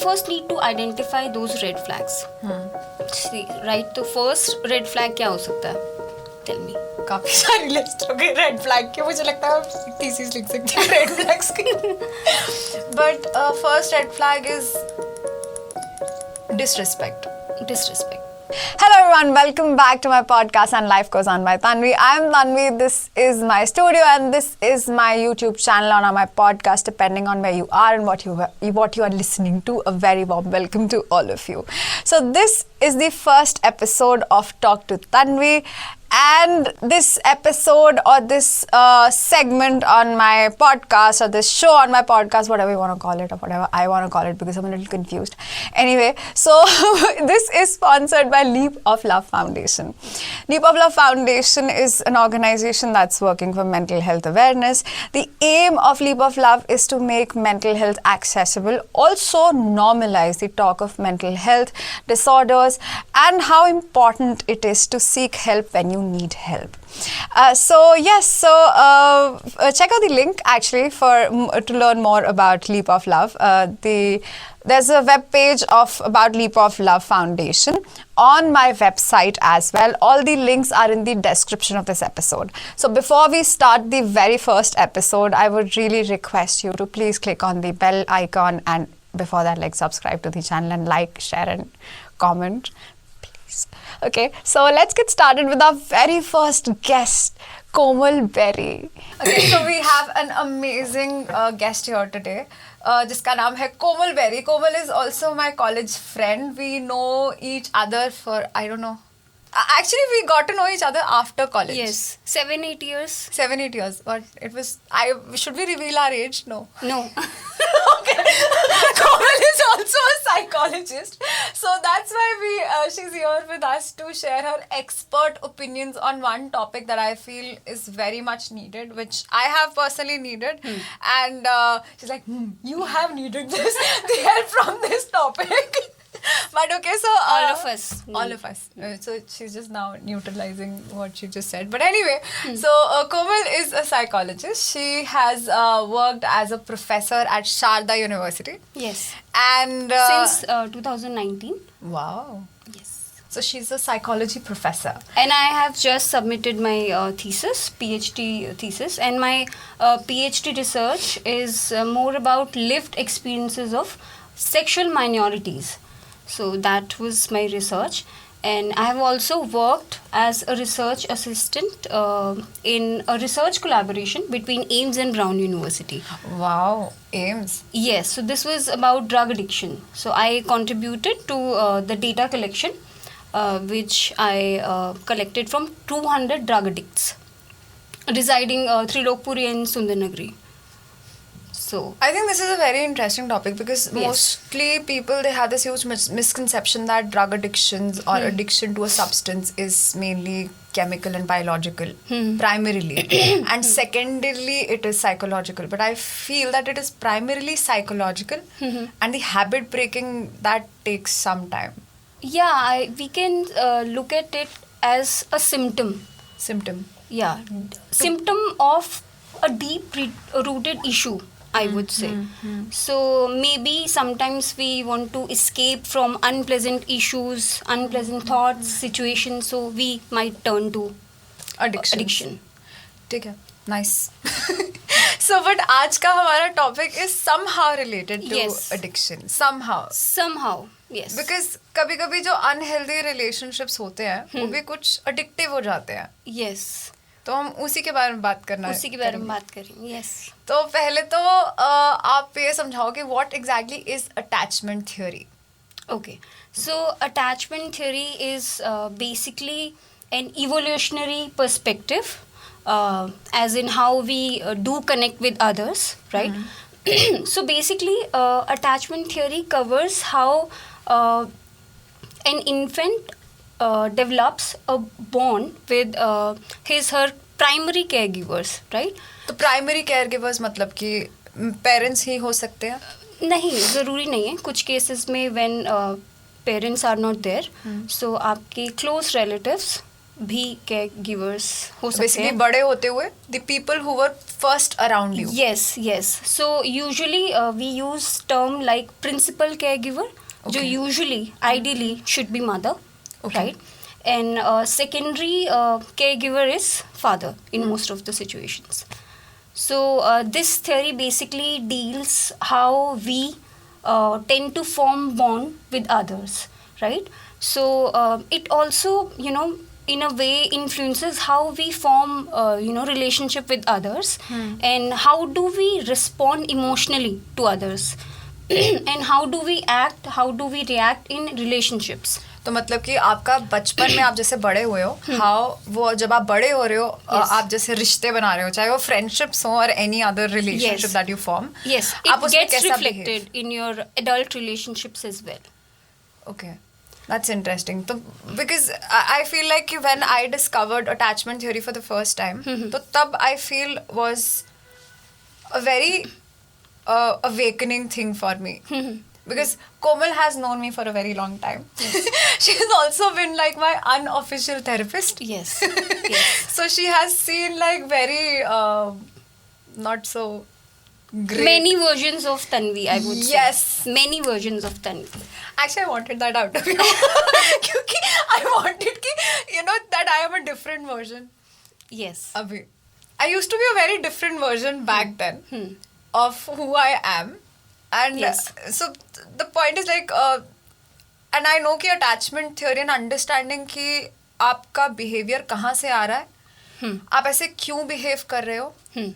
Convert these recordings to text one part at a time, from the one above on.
first need to identify those red flags. See, right? तो first red flag क्या हो सकता है? Tell me. काफी सारी लिस्ट हो गई रेड फ्लैग की. मुझे लगता है थीसिस लिख सकती हूँ रेड फ्लैग्स की. But first red flag is disrespect. Hello everyone, welcome back to my podcast and Life Goes On by Tanvi. I am Tanvi, this is my studio and this is my YouTube channel and my podcast depending on where you are and what you are listening to. A very warm welcome to all of you. So this is the first episode of Talk to Tanvi. And this episode or this segment on my podcast or this show on my podcast, whatever you want to call it or whatever I want to call it because I'm a little confused. Anyway, so this is sponsored by Leap of Love Foundation. Leap of Love Foundation is an organization that's working for mental health awareness. The aim of Leap of Love is to make mental health accessible, also normalize the talk of mental health disorders and how important it is to seek help when you need help. So check out the link actually to learn more about Leap of Love. There's a web page about Leap of Love Foundation on my website as well. All the links are in the description of this episode. So before we start the very first episode, I would really request you to please click on the bell icon and before that, subscribe to the channel and share and comment. Okay, so let's get started with our very first guest, Komal Berry. Okay, so we have an amazing guest here today. जिसका नाम है Komal Berry. Komal is also my college friend. We know each other for, I don't know. Actually, we got to know each other after college. Yes, 7-8 years. 7-8 years. But it was, should we reveal our age? No. Okay. Komal is also a psychologist. So that's why she's here with us to share her expert opinions on one topic that I feel is very much needed, which I have personally needed. And she's like, you have needed this, the help from this topic. But okay, so all of us. So she's just now neutralizing what she just said. But anyway, so Komal is a psychologist. She has worked as a professor at Sharda University. Yes. And since 2019. Wow. Yes. So she's a psychology professor. And I have just submitted my thesis, PhD thesis, and my PhD research is more about lived experiences of sexual minorities. So that was my research, and I have also worked as a research assistant in a research collaboration between AIIMS and Brown University. Wow, AIIMS. Yes, so this was about drug addiction. So I contributed to the data collection, which I collected from 200 drug addicts residing Trilokpuri and Sundarnagari. So I think this is a very interesting topic because mostly people, they have this huge misconception that drug addictions or addiction to a substance is mainly chemical and biological primarily and secondarily it is psychological, but I feel that it is primarily psychological and the habit breaking that takes some time. Yeah, we can look at it as a symptom. Yeah, symptom of a deep rooted issue, I would say. So maybe sometimes we want to escape from unpleasant issues, unpleasant thoughts, situations, so we might turn to addiction. ठीक है, nice. So but आज का हमारा topic is somehow related to addiction. Somehow. Yes. Because कभी-कभी जो unhealthy relationships होते हैं वो भी कुछ addictive हो जाते हैं. Yes. तो हम उसी के बारे में बात करेंगे. Yes. तो पहले तो आप ये समझाओ कि what exactly is attachment theory? Okay. So attachment theory is basically an evolutionary perspective, as in how we do connect with others, right? So basically attachment theory covers how an infant develops a bond with her primary caregivers, right? तो primary caregivers मतलब कि parents ही हो सकते हैं? नहीं, ज़रूरी नहीं है. कुछ cases में when parents are not there, so आपके close relatives भी केयर गिवर्स हो सकते बेसिकली हैं. बड़े होते हुए the people who were first around you. Yes, yes. So usually we use term like principal caregiver, जो Okay. usually ideally should be mother, Okay. right? And secondary caregiver is father in most of the situations. So this theory basically deals how we tend to form bond with others, right? So it also, in a way influences how we form, relationship with others, and how do we respond emotionally to others, and how do we act, how do we react in relationships. तो मतलब कि आपका बचपन में आप जैसे बड़े हुए हो, हाउ वो जब आप बड़े हो रहे हो, Yes. आप जैसे रिश्ते बना रहे हो, चाहे वो फ्रेंडशिप्स हो और any other relationship Yes. That you form, Yes, आप it उसमें gets कैसा reflected in your adult relationships as well. Okay, that's interesting. तो because I feel like when I discovered attachment theory for the first time, तो तब I feel was a very awakening thing for me. Because Komal has known me for a very long time. She has also been like my unofficial therapist. Yes. Yes. So she has seen like very not so great. Many versions of Tanvi, I would say. Yes. Many versions of Tanvi. Actually, I wanted that out of you. क्योंकि I wanted कि, that I am a different version. Yes. Abhi. I used to be a very different version back then of who I am. And Yes. so the point is like, and I know कि attachment theory and understanding कि आपका behavior कहाँ से आ रहा है, आप ऐसे क्यों behave कर रहे हो,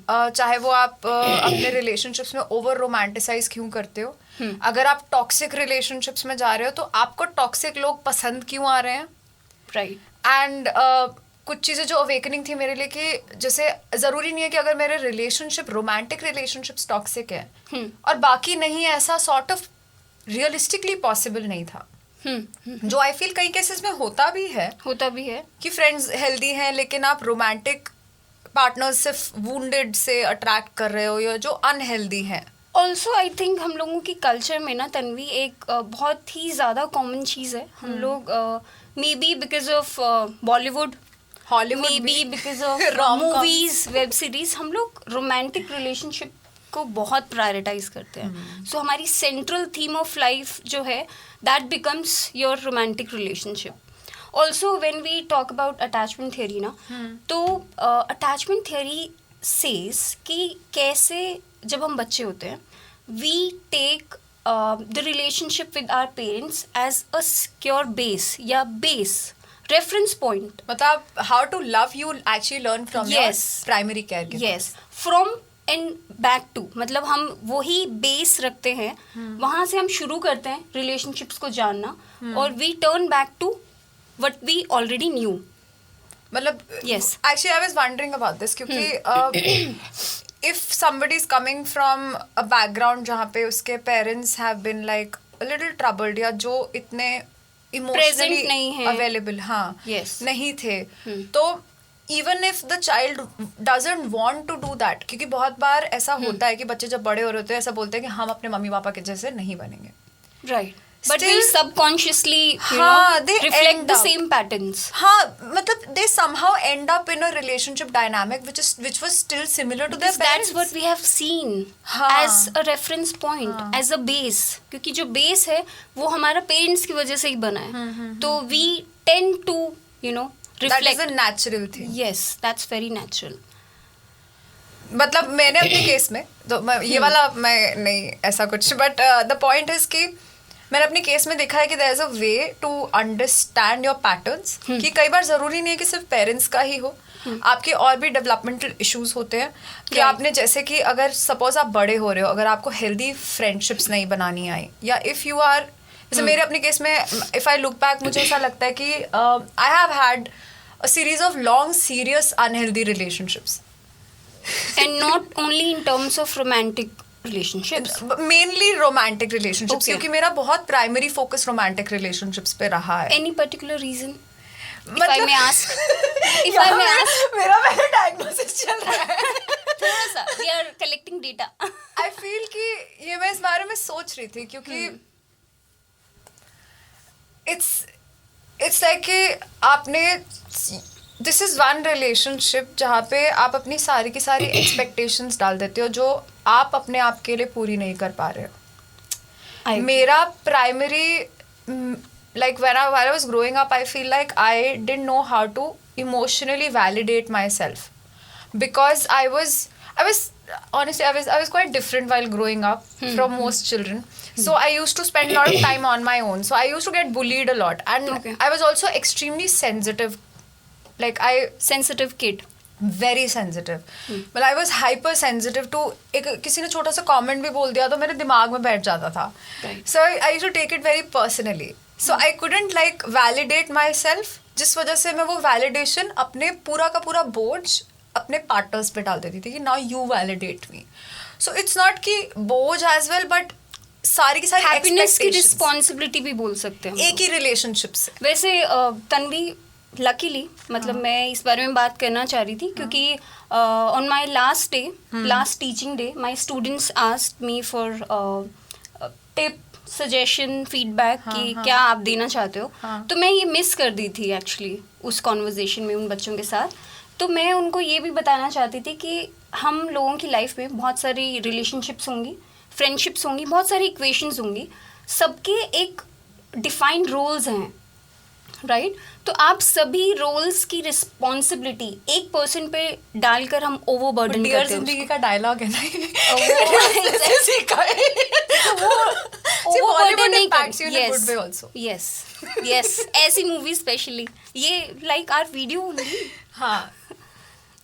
चाहे वो आप अपने relationships में over romanticize क्यों करते हो, अगर आप toxic relationships में जा रहे हो तो आपको toxic लोग पसंद क्यों आ रहे हैं. Right. एंड कुछ चीज़ें जो अवेकनिंग थी मेरे लिए कि जैसे ज़रूरी नहीं है कि अगर मेरे रिलेशनशिप रोमांटिक रिलेशनशिप्स टॉक्सिक है और बाकी नहीं है, ऐसा सॉर्ट ऑफ रियलिस्टिकली पॉसिबल नहीं था. जो आई फील कई केसेस में होता भी है कि फ्रेंड्स हेल्दी हैं लेकिन आप रोमांटिक पार्टनर्स सिर्फ वुंडेड से अट्रैक्ट कर रहे हो या जो अनहेल्दी हैं. ऑल्सो आई थिंक हम लोगों की कल्चर में ना तन्वी एक बहुत ही ज़्यादा कॉमन चीज़ है. हम लोग may be because of Bollywood, Hollywood may be because of rom-com. Movies, web series, हम लोग रोमांटिक रिलेशनशिप को बहुत प्रायोरिटाइज करते हैं. सो हमारी सेंट्रल थीम ऑफ लाइफ जो है that becomes your romantic relationship. Also when we talk about attachment theory ना, तो अटैचमेंट थियरी सेज कि कैसे जब हम बच्चे होते हैं we take the relationship with our parents as a secure base या बेस रेफरेंस पॉइंट. मतलब how to love you actually learn from your Yes. Primary care. Yes, from and back to, मतलब हम वही बेस रखते हैं, वहाँ से हम शुरू करते हैं रिलेशनशिप्स को जानना, और we turn back to what we already knew. मतलब Yes. Actually I was wondering about this क्योंकि if somebody is coming from a background जहाँ पे उसके parents have been like a little troubled या जो इतने emotionally Present नहीं है. available Yes. नहीं थे, तो even if the child doesn't want to do that, क्योंकि बहुत बार ऐसा होता है कि बच्चे जब बड़े हो रहे होते हैं ऐसा बोलते हैं कि हम अपने मम्मी पापा के जैसे नहीं बनेंगे. Right, but we Still- subconsciously they reflect end the up- same patterns. हाँ, मतलब they somehow end up in a relationship dynamic which was still similar to their Because parents. that's what we have seen हाँ. as a reference point, as a base. क्योंकि जो base है वो हमारा parents की वजह से ही बना है. तो we tend to, That is reflect. a natural thing. Yes, that's very natural. मतलब मैंने अपने केस में तो ये वाला मैं नहीं ऐसा कुछ, बट द पॉइंट इज कि मैंने अपने केस में देखा है कि there is a way to understand your patterns, कि कई बार ज़रूरी नहीं है कि सिर्फ पेरेंट्स का ही हो, आपके और भी डेवलपमेंटल इश्यूज होते हैं कि Right. आपने जैसे कि अगर सपोज आप बड़े हो रहे हो, अगर आपको हेल्दी फ्रेंडशिप्स नहीं बनानी आई, या इफ़ यू आर जैसे मेरे अपने केस में इफ़ आई लुक बैक मुझे ऐसा लगता है कि I have had a series of long serious unhealthy relationships. And not only in terms of romantic relationships. Mainly romantic relationships, Okay. क्योंकि मेरा बहुत प्राइमरी फोकस रोमांटिक रिलेशनशिप्स पे रहा है. Any particular reason? If I may ask. If I may ask. मेरा पहले diagnosis चल रहा है. थोड़ा सा. We are collecting data. I feel कि ये मैं इस बारे में सोच रही थी क्योंकि इट्स लाइक कि आपने दिस इज वन रिलेशनशिप जहाँ पे आप अपनी सारी की सारी एक्सपेक्टेशंस डाल देते हो जो आप अपने आप के लिए पूरी नहीं कर पा रहे हो. मेरा primary like when I was growing up, I feel like I didn't know how to emotionally validate myself because I was honestly I was quite different while growing up from most children. So I used to spend a lot of time on my own. So I used to get bullied a lot, and I was also extremely sensitive. Like sensitive kid. Very sensitive. Well, I was hyper sensitive to किसी ने छोटा सा comment भी बोल दिया तो मेरे दिमाग में बैठ जाता था. So I used to take it very personally. So I couldn't like validate myself, जिस वजह से मैं वो validation अपने पूरा का पूरा बोझ अपने पार्टनर्स पे डाल देती थी कि now you validate me. So it's not कि बोझ as well, but सारी की सारी हैप्पीनेस की रिस्पॉन्सिबिलिटी भी बोल सकते हैं एक ही रिलेशनशिप से. वैसे तन्वी लकीली मतलब मैं इस बारे में बात करना चाह रही थी क्योंकि on my last teaching day my students asked me for tip suggestion feedback कि क्या आप देना चाहते हो. तो मैं ये मिस कर दी थी एक्चुअली उस कॉन्वर्जेशन में उन बच्चों के साथ. तो मैं उनको ये भी बताना चाहती थी कि हम लोगों की लाइफ में बहुत सारी रिलेशनशिप्स होंगी, फ्रेंडशिप्स होंगी, बहुत सारी इक्वेशंस होंगी, सबके एक डिफाइंड रोल्स हैं, राइट? तो आप सभी रोल्स की रिस्पॉन्सिबिलिटी एक पर्सन पे डालकर हम ओवरबर्डन करते हैं. जिंदगी का डायलॉग है ना यस ऐसी मूवी स्पेशली ये लाइक आर वीडियो. हाँ,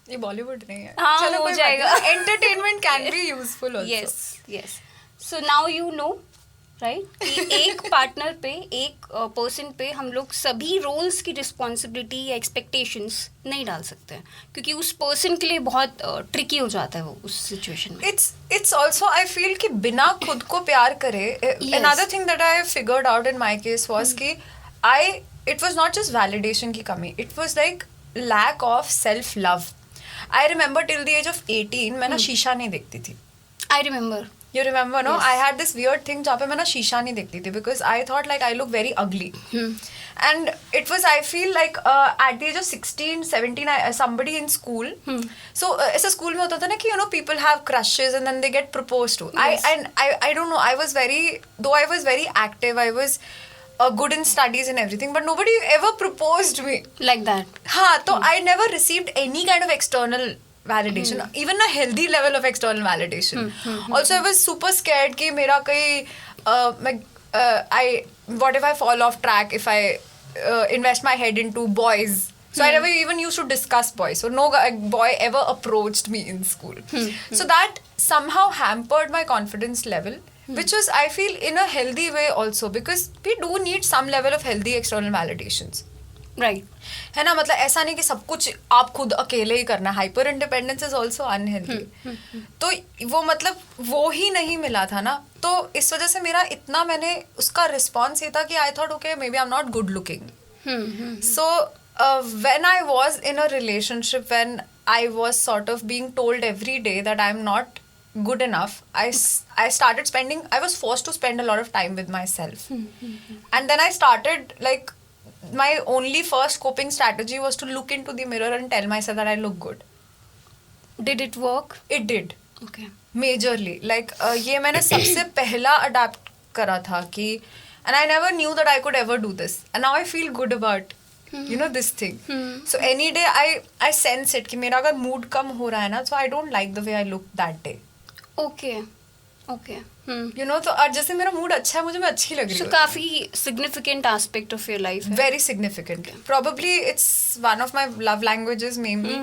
ये बॉलीवुड नहीं है. हाँ, चलो हो जाएगा. Entertainment can be useful also. Yes. So now you know, right, कि एक पार्टनर पे एक पर्सन पे हम लोग सभी रोल्स की रिस्पॉन्सिबिलिटी या एक्सपेक्टेशंस नहीं डाल सकते हैं क्योंकि उस पर्सन के लिए बहुत ट्रिकी हो जाता है वो उस सिचुएशन में. इट्स ऑल्सो आई फील कि बिना खुद को प्यार करे. Another thing that I figured out in my case was कि it was not just validation की कमी, it was like lack of self love. I remember till the age of 18 मैं ना शीशा नहीं देखती थी. I remember. You remember, no? Yes. I had this weird thing जहाँ पे मैं ना शीशा नहीं देखती थी because I thought like I look very ugly. And it was, I feel like at the age of 16, 17, somebody in school. So ऐसा school में होता था ना कि people have crushes and then they get proposed to. Yes. I don't know. I was very active. I was good in studies and everything, but nobody ever proposed me like that. हाँ, तो I never received any kind of external validation, even a healthy level of external validation. Also, I was super scared कि मेरा कहीं what if I fall off track if I invest my head into boys. So I never even used to discuss boys. So no boy ever approached me in school. So that somehow hampered my confidence level, which was, I feel, in a healthy way also, because we do need some level of healthy external validations. Right है ना. मतलब ऐसा नहीं कि सब कुछ आप खुद अकेले ही करना. Hyper independence is also unhealthy. तो वो मतलब वो ही नहीं मिला था ना. तो इस वजह से मेरा इतना मैंने उसका रिस्पॉन्स ये था कि I thought okay maybe I am not good looking. So when I was in a relationship, when I was sort of being told every day that I am not good enough, I started spending, I was forced to spend a lot of time with myself. And then I started like, my only first coping strategy was to look into the mirror and tell myself that I look good. Did it work? It did. Okay. Majorly. Like ये मैंने सबसे पहला adapt करा था कि, and I never knew that I could ever do this. And now I feel good about this thing. So any day I sense it कि मेरा अगर mood कम हो रहा है ना, so I don't like the way I look that day. Okay. तो और जैसे मेरा मूड अच्छा है, मुझे मैं अच्छी लग रही हूँ. काफी significant aspect of your life है. Very significant. Probably it's one of my love languages mainly.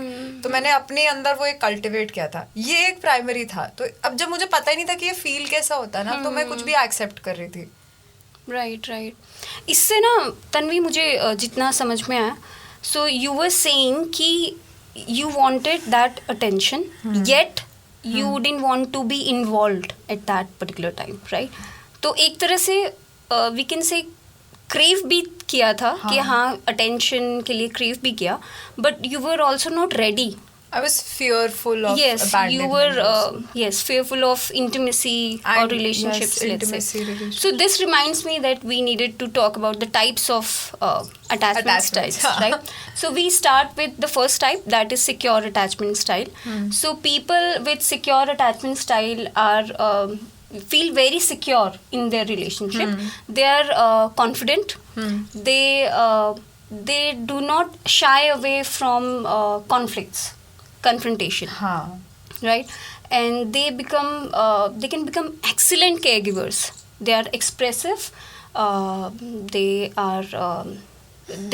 तो मैंने अपने अंदर वो एक कल्टिवेट किया था. ये एक प्राइमरी था. तो अब जब मुझे पता ही नहीं था कि ये फील कैसा होता है ना, तो मैं कुछ भी एक्सेप्ट कर रही थी. राइट. इससे ना तन्वी मुझे जितना समझ में आया, सो यू वर सेइंग कि you wanted that attention, yet you didn't want to be involved at that particular time, right? तो एक तरह से we can say crave भी किया था कि हाँ attention के लिए crave भी किया, but you were also not ready I was fearful of yes, you abandonment were also. yes, fearful of intimacy or And, relationships. yes, let's intimacy, say. relationships. So this reminds me that we needed to talk about the types of attachment Attachments, styles, huh. right? So we start with the first type, that is secure attachment style. So people with secure attachment style are feel very secure in their relationship. They are confident. They do not shy away from conflicts, confrontation, हाँ. right? And they can become excellent caregivers. They are expressive. They are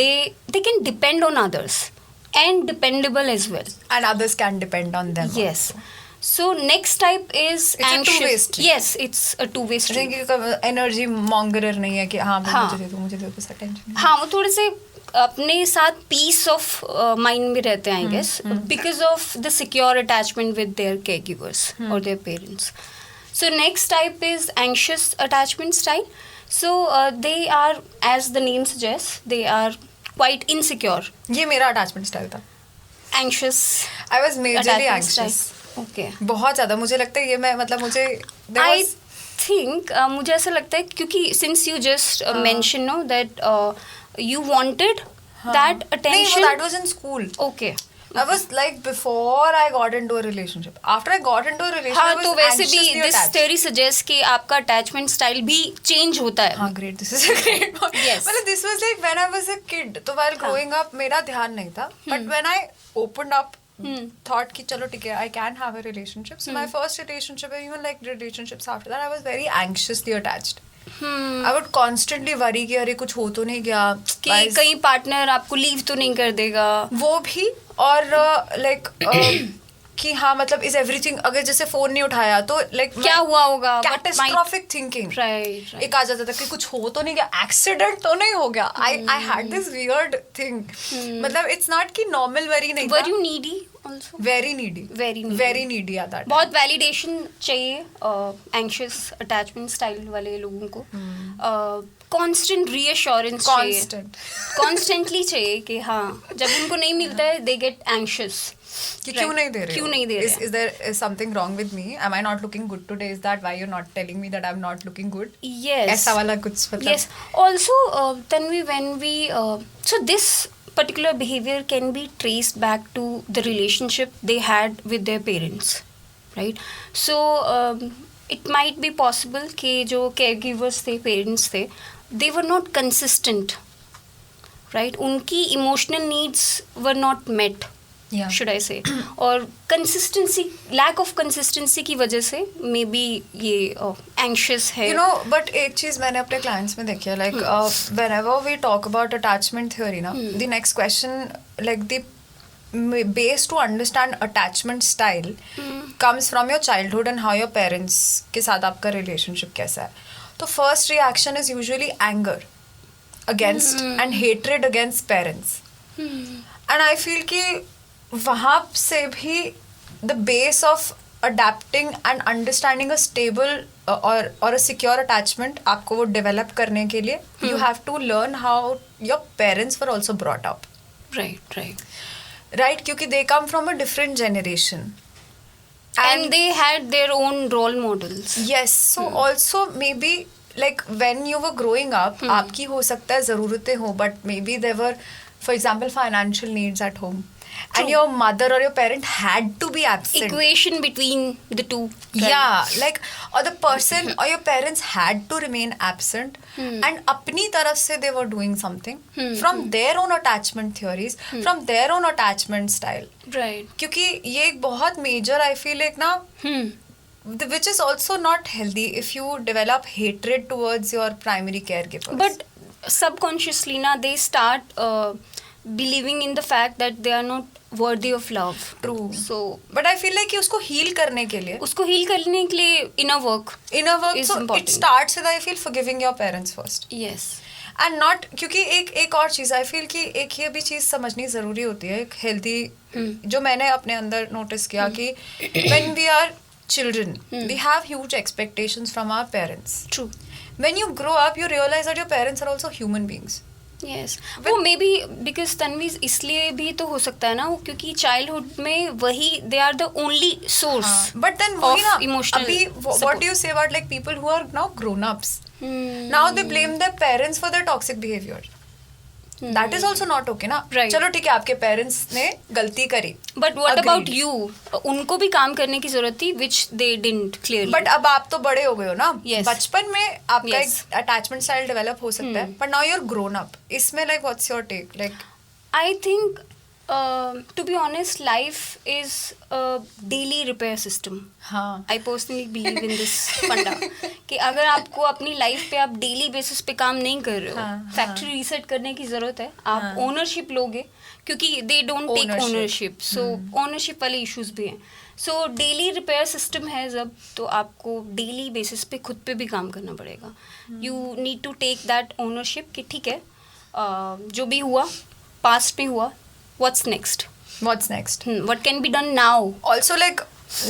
they can depend on others and dependable as well. And others can depend on them. Yes. So next type is It's a anxious. two-way street. Yes, it's a two-way street. Energy monger नहीं है कि हाँ हाँ. मुझे दे बस attention. हाँ, वो थोड़े से अपने साथ पीस ऑफ माइंड में रहते हैं I guess, because of the secure attachment with their caregivers और their parents. So next type is anxious attachment style. So they are, as the name suggest, they are quite insecure. ये मेरा attachment style था. Anxious I was majorly anxious. Okay. बहुत ज्यादा. मुझे लगता है ये मैं मतलब मुझे आई थिंक मुझे ऐसा लगता है क्योंकि since you just mention know that you wanted that attention. that was in school. Okay. I was like before I got into a relationship. After I got into a relationship, हाँ, I was तो वैसे भी anxiously this attached. theory suggests कि आपका attachment style भी change होता है. हाँ, great. This is a great point. Yes. मतलब this was like when I was a kid. तो while growing up मेरा ध्यान नहीं था. But when I opened up, thought कि चलो ठीक है, I can have a relationship. So my first relationship, and even like relationships after that, I was very anxiously attached. I would constantly worry कि अरे कुछ हो तो नहीं गया, कि Guys, कहीं पार्टनर आपको लीव तो नहीं कर देगा. वो भी. और लाइक कि हाँ मतलब इज एवरीथिंग, अगर जैसे फोन नहीं उठाया तो लाइक क्या हुआ होगा. Catastrophic thinking. राइट. एक आ जाता था कि कुछ हो तो नहीं गया, एक्सीडेंट तो नहीं हो गया. I had this weird thing. मतलब इट्स नॉट कि नॉर्मल वरी नहीं वर था. You needy also. Very needy. Very needy. Very needy at that. बहुत वैलिडेशन चाहिए एंशियस अटैचमेंट स्टाइल वाले लोगों को. कांस्टेंट रीअश्योरेंस चाहिए. कॉन्स्टेंटली चाहिए कि हाँ, जब उनको नहीं मिलता है दे गेट एंशियस कि क्यों नहीं दे रहे. क्यों नहीं दे रहे. Is there something wrong with me? Am I not looking good today? Is that why you're not telling me that I'm not looking good? Yes. ऐसा वाला कुछ मतलब. Yes. Also, Tanvi, when we so this particular behavior can be traced back to the relationship they had with their parents, right? So it might be possible कि जो caregivers थे, parents थे, they were not consistent, right? उनकी emotional needs were not met. Yeah. Should I say? और consistency, lack of consistency की वजह से maybe ये anxious है. You know, but एक चीज मैंने अपने clients में देखी है, like whenever we talk about attachment theory ना, the next question, like the base to understand attachment style comes from your childhood and how your parents के साथ आपका relationship कैसा है. तो first reaction is usually anger against and hatred against parents. And I feel कि वहाँ से भी the base of adapting and understanding a stable or a secure attachment आपको वो develop करने के लिए you have to learn how your parents were also brought up. Right. Right? क्योंकि they come from a different generation. And they had their own role models. Yes. So also maybe like when you were growing up, आपकी हो सकता है ज़रूरतें हो, but maybe there were, for example, financial needs at home. And your mother or your parent had to be absent. Equation between the two. Right? Yeah, like or the person or your parents had to remain absent and अपनी तरफ से they were doing something from their own attachment theories, from their own attachment style. Right. क्योंकि ये एक बहुत major I feel एक ना which is also not healthy if you develop hatred towards your primary caregivers. But subconsciously na they start believing in the fact that they are not worthy of love. True. So but I feel like कि उसको heal करने के लिए उसको heal करने के लिए inner work is so important. it starts with I feel forgiving your parents first. Yes. And not क्योंकि एक और चीज़ आई फील कि एक ये भी चीज़ समझनी ज़रूरी होती है एक हेल्दी जो मैंने अपने अंदर नोटिस किया कि when we are children we have huge expectations from our parents. True. When you grow up you realise that your parents are also human beings. Yes वो मे बी बिकॉज तन्वी इसलिए भी तो हो सकता है ना वो क्योंकि चाइल्डहुड में वही they are the only source but then वही ना इमोशनल अभी what do you say about like people who are now grown ups now they blame their parents for their toxic behaviour. That is also not okay ना. Right. चलो ठीक है आपके parents ने गलती करी बट व्हाट अबाउट यू उनको भी काम करने की जरूरत थी विच दे डिडंट क्लियरली. बट अब आप तो बड़े हो गए हो ना. Yes. बचपन में आपका Yes. एक अटैचमेंट स्टाइल डेवलप हो सकता है but now you are grown up. इसमें like what's your take like. I think, to be honest, life is a daily repair system. हाँ. I personally believe in this funda कि अगर आपको अपनी life पे आप डेली बेसिस पे काम नहीं कर रहे हो, हाँ, फैक्ट्री रीसेट करने की जरूरत है. आप ओनरशिप लोगे क्योंकि they don't take Ownership. Ownership, so ownership वाले इश्यूज भी हैं. सो डेली रिपेयर सिस्टम है जब, तो आपको डेली बेसिस पे खुद पे भी काम करना पड़ेगा. You need to take that ownership कि ठीक है, जो भी हुआ पास्ट में हुआ, what's next, What's next? what can be done now. Also like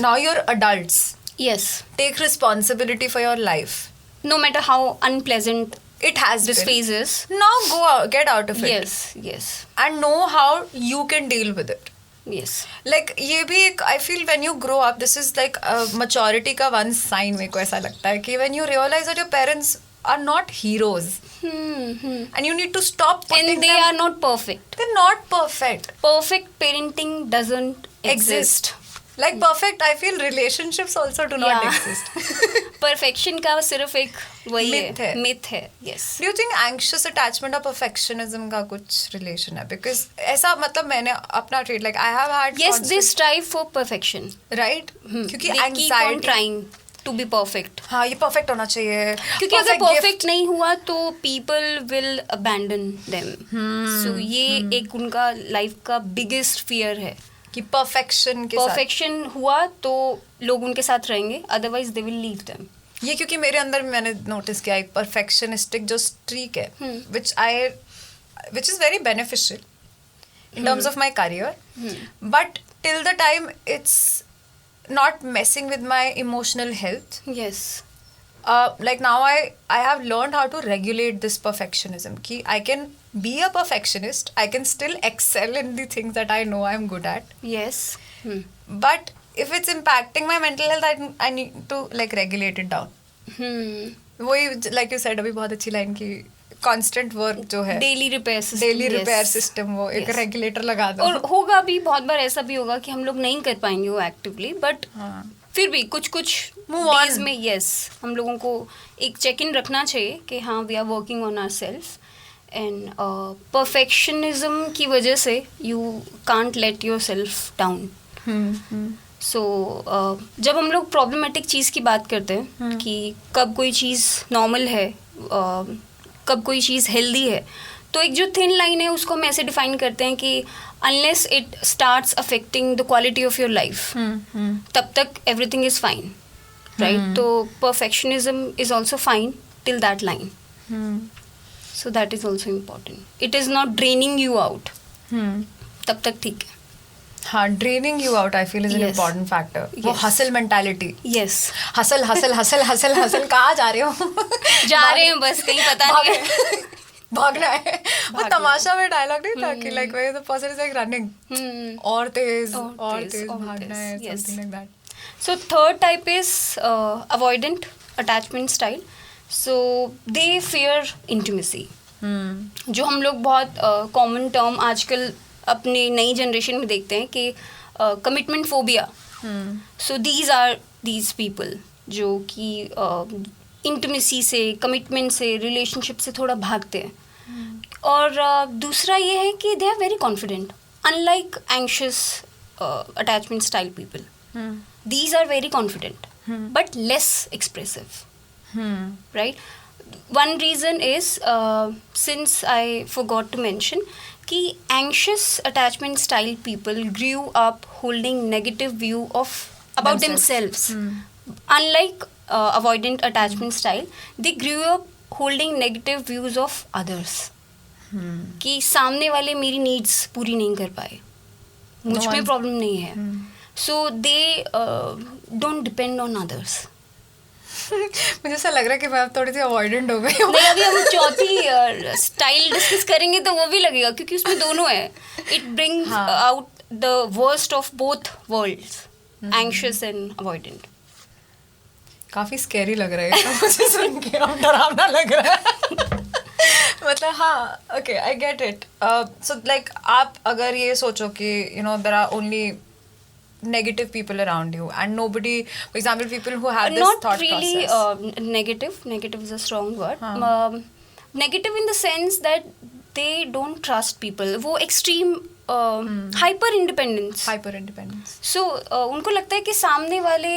now you're adults. Yes, Take responsibility for your life. no matter how unpleasant It has this been. phase is. Now go out, get out of it. Yes, yes, And know how you can deal with it. yes. Like ये भी एक I feel when you grow up this is like maturity का one sign मेरे को ऐसा लगता है कि when you realize that your parents are not heroes and you need to stop putting And they them. are not perfect. They're not perfect. Perfect parenting doesn't exist. Like perfect, I feel relationships also do not Yeah. exist. Perfection का सिर्फ एक वही Myth है. myth है. Yes. Do you think anxious attachment और perfectionism का कुछ relation है? Because ऐसा मतलब मैंने अपना trait like I have had Yes, they constant- strive for perfection. right? क्योंकि They keep on anxiety trying to be perfect. हाँ ये perfect होना चाहिए. क्योंकि अगर Perfect परफेक्ट gift. नहीं हुआ तो पीपल विल अबैंडन देम. सो ये एक उनका लाइफ का बिगेस्ट फियर है. कि perfection के साथ. परफेक्शन हुआ तो लोग उनके साथ रहेंगे, otherwise they will leave them. ये क्योंकि मेरे अंदर मैंने नोटिस किया एक perfectionistic जो streak है which is very beneficial in terms of my career but till the time it's not messing with my emotional health. Yes. Like now I have learned how to regulate this perfectionism कि I can be a perfectionist, I can still excel in the things that I know I'm good at, yes. but if it's impacting my mental health I need to like regulate it down. वही like you said अभी बहुत अच्छी line की constant work जो है daily repair system. Daily repair system वो एक Yes. Regulator लगा दो. और होगा भी बहुत बार ऐसा भी होगा कि हम लोग नहीं कर पाएंगे वो एक्टिवली, बट हाँ. फिर भी कुछ कुछ Move on. डेज में यस हम लोगों को एक चेक इन रखना चाहिए कि हाँ we are working on our self. And perfectionism की वजह से you can't let yourself down. So जब हम लोग प्रॉब्लमेटिक चीज़ की बात करते हैं कि कब कोई चीज़ नॉर्मल है, कब कोई चीज़ हेल्दी है, तो एक जो थिन लाइन है उसको हम ऐसे डिफाइन करते हैं कि unless it starts affecting the quality of your life तब तक एवरीथिंग इज़ फाइन, राइट. तो perfectionism is also fine till that line. So that is also important. It is not draining you out, तब तक ठीक है. हाँ, draining you out I feel is an Yes. Important factor. वो Yes. Hustle mentality. Yes. Hustle hustle hustle hustle hustle कहाँ जा रहे हो? जा रहे हैं बस, कहीं पता नहीं है. भागना है. वो भागना. तमाशा में डायलॉग नहीं था कि like where the person is like running और तेज और और तेज, तेज और भागना है, तेज, yes. Something like that. So third type is avoidant attachment style. So they fear intimacy. जो हम लोग बहुत कॉमन टर्म आजकल अपनी नई जनरेशन में देखते हैं कि commitment phobia. So these are these people जो कि इंटिमेसी से, कमिटमेंट से, रिलेशनशिप से थोड़ा भागते हैं. और दूसरा ये है कि they are very confident, unlike anxious attachment style people. These are very confident but less expressive, right? One reason is since I forgot to mention कि anxious attachment style people grew up holding negative view of about themselves. Unlike avoidant attachment style, they grew up holding negative views of others. कि सामने वाले मेरी needs पूरी नहीं कर पाए, मुझ में प्रॉब्लम नहीं है. So they don't depend on others. मुझे ऐसा लग रहा है कि मैं अब थोड़ी सी अवॉइडेंट हो गई हूँ. नहीं, अभी हम चौथी स्टाइल डिस्कस करेंगे तो वो भी लगेगा, क्योंकि उसमें दोनों है. It brings out the worst of both worlds, anxious and avoidant. काफी स्कैरी लग रहा है मुझे सुन के, अब डरावना लग रहा है. मतलब हाँ, okay, I get it. So like आप अगर ये सोचो कि you know there are only negative people around you and nobody, for example, people who have this Not thought really process. negative is a strong word. Negative in the sense that they don't trust people. वो extreme hyper independence. Hyper independence. So उनको लगता है कि सामने वाले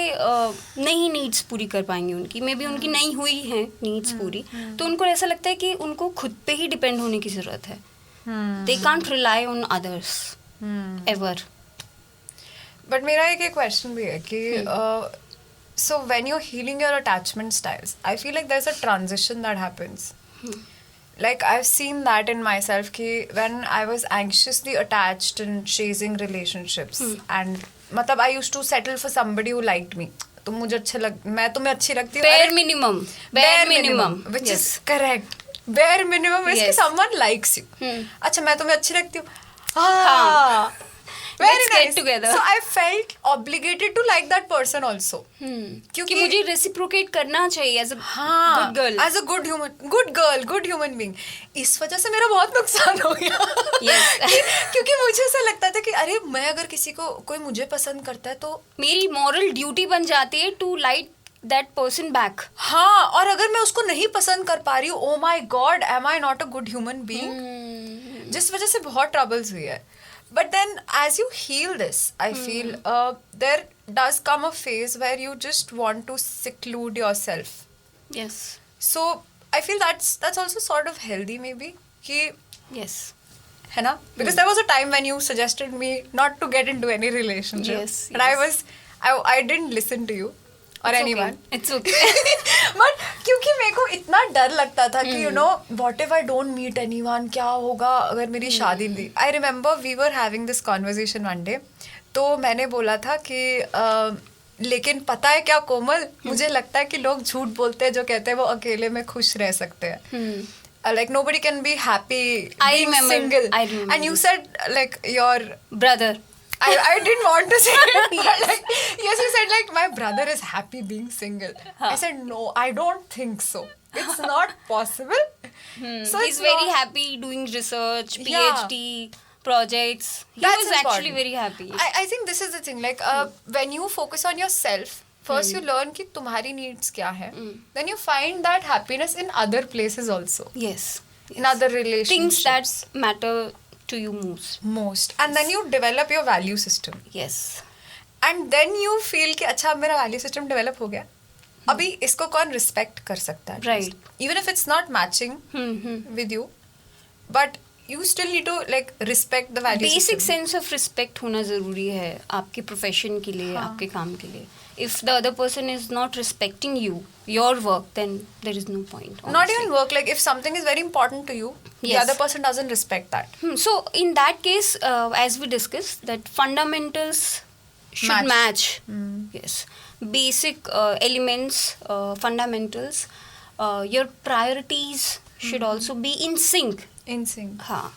नहीं needs पूरी कर पाएंगे उनकी, मे बी उनकी नहीं हुई हैं नीड्स पूरी, तो उनको ऐसा लगता है कि उनको खुद पे ही डिपेंड होने की ज़रूरत है. They can't rely on others ever. But मेरा एक क्वेश्चन भी है कि so when you healing your attachment styles, I feel like there is a transition that happens. Like I've seen that in myself कि when I was anxiously attached and chasing relationships and मतलब I used to settle for somebody who liked me. तुम मुझे मैं तुम्हें अच्छी लगती हूँ. Bare minimum, which is correct. Bare minimum is कि someone likes you. अच्छा, मैं तुम्हें अच्छी लगती हूँ. हाँ. Very Let's nice. get together. So I felt obligated to like that person also. क्योंकि मुझे रेसिप्रोकेट करना चाहिए as a good girl. As a good human being. इस वजह से मेरा बहुत नुकसान हो गया. Yes. क्योंकि मुझे ऐसा लगता था कि अरे मैं अगर किसी को कोई मुझे पसंद करता है तो मेरी मॉरल ड्यूटी बन जाती है to like that person back. हाँ, और अगर मैं उसको नहीं पसंद कर पा रही हूँ, oh my God, am I not a good human being. जिस वजह से बहुत ट्रबल्स हुई है. But then as you heal this, I feel there does come a phase where you just want to seclude yourself. Yes. So I feel that's also sort of healthy maybe. कि Yes. है ना? Because there was a time when you suggested me not to get into any relationship. Yes, And I didn't listen to you or It's anyone. okay. It's okay. But क्योंकि मेरे को इतना डर लगता था कि you know what if I don't meet anyone, क्या होगा अगर मेरी शादी नहीं. I remember we were having this conversation one day. तो मैंने बोला था कि लेकिन पता है क्या कोमल, मुझे लगता है कि लोग झूठ बोलते हैं जो कहते हैं वो अकेले में खुश रह सकते हैं. Like nobody can be happy being single. I remember. And you said like your Brother. I didn't want to say it. But like, yes, you said like my brother is happy being single. I said no, I don't think so. It's not possible. So He's very happy doing research, PhD projects. He was actually very happy. I think this is the thing. Like when you focus on yourself, first you learn कि तुम्हारी needs क्या है. Then you find that happiness in other places also. Yes. In other relationships. Things that matter to you most. And then you develop your value system. Yes. And then you feel कि अच्छा अब मेरा value system develop हो गया. अभी इसको कौन respect कर सकता है? Right. Even if it's not matching with you, but you still need to like respect the value system. Basic sense of respect होना ज़रूरी है आपके profession के लिए, आपके काम के लिए. If the other person is not respecting you, your work, then there is no point. Not honestly. even work. Like if something is very important to you, the Yes. other person doesn't respect that. So in that case, as we discussed, that fundamentals should match. Yes, basic elements, fundamentals. Your priorities should also be in sync. In sync. हाँ.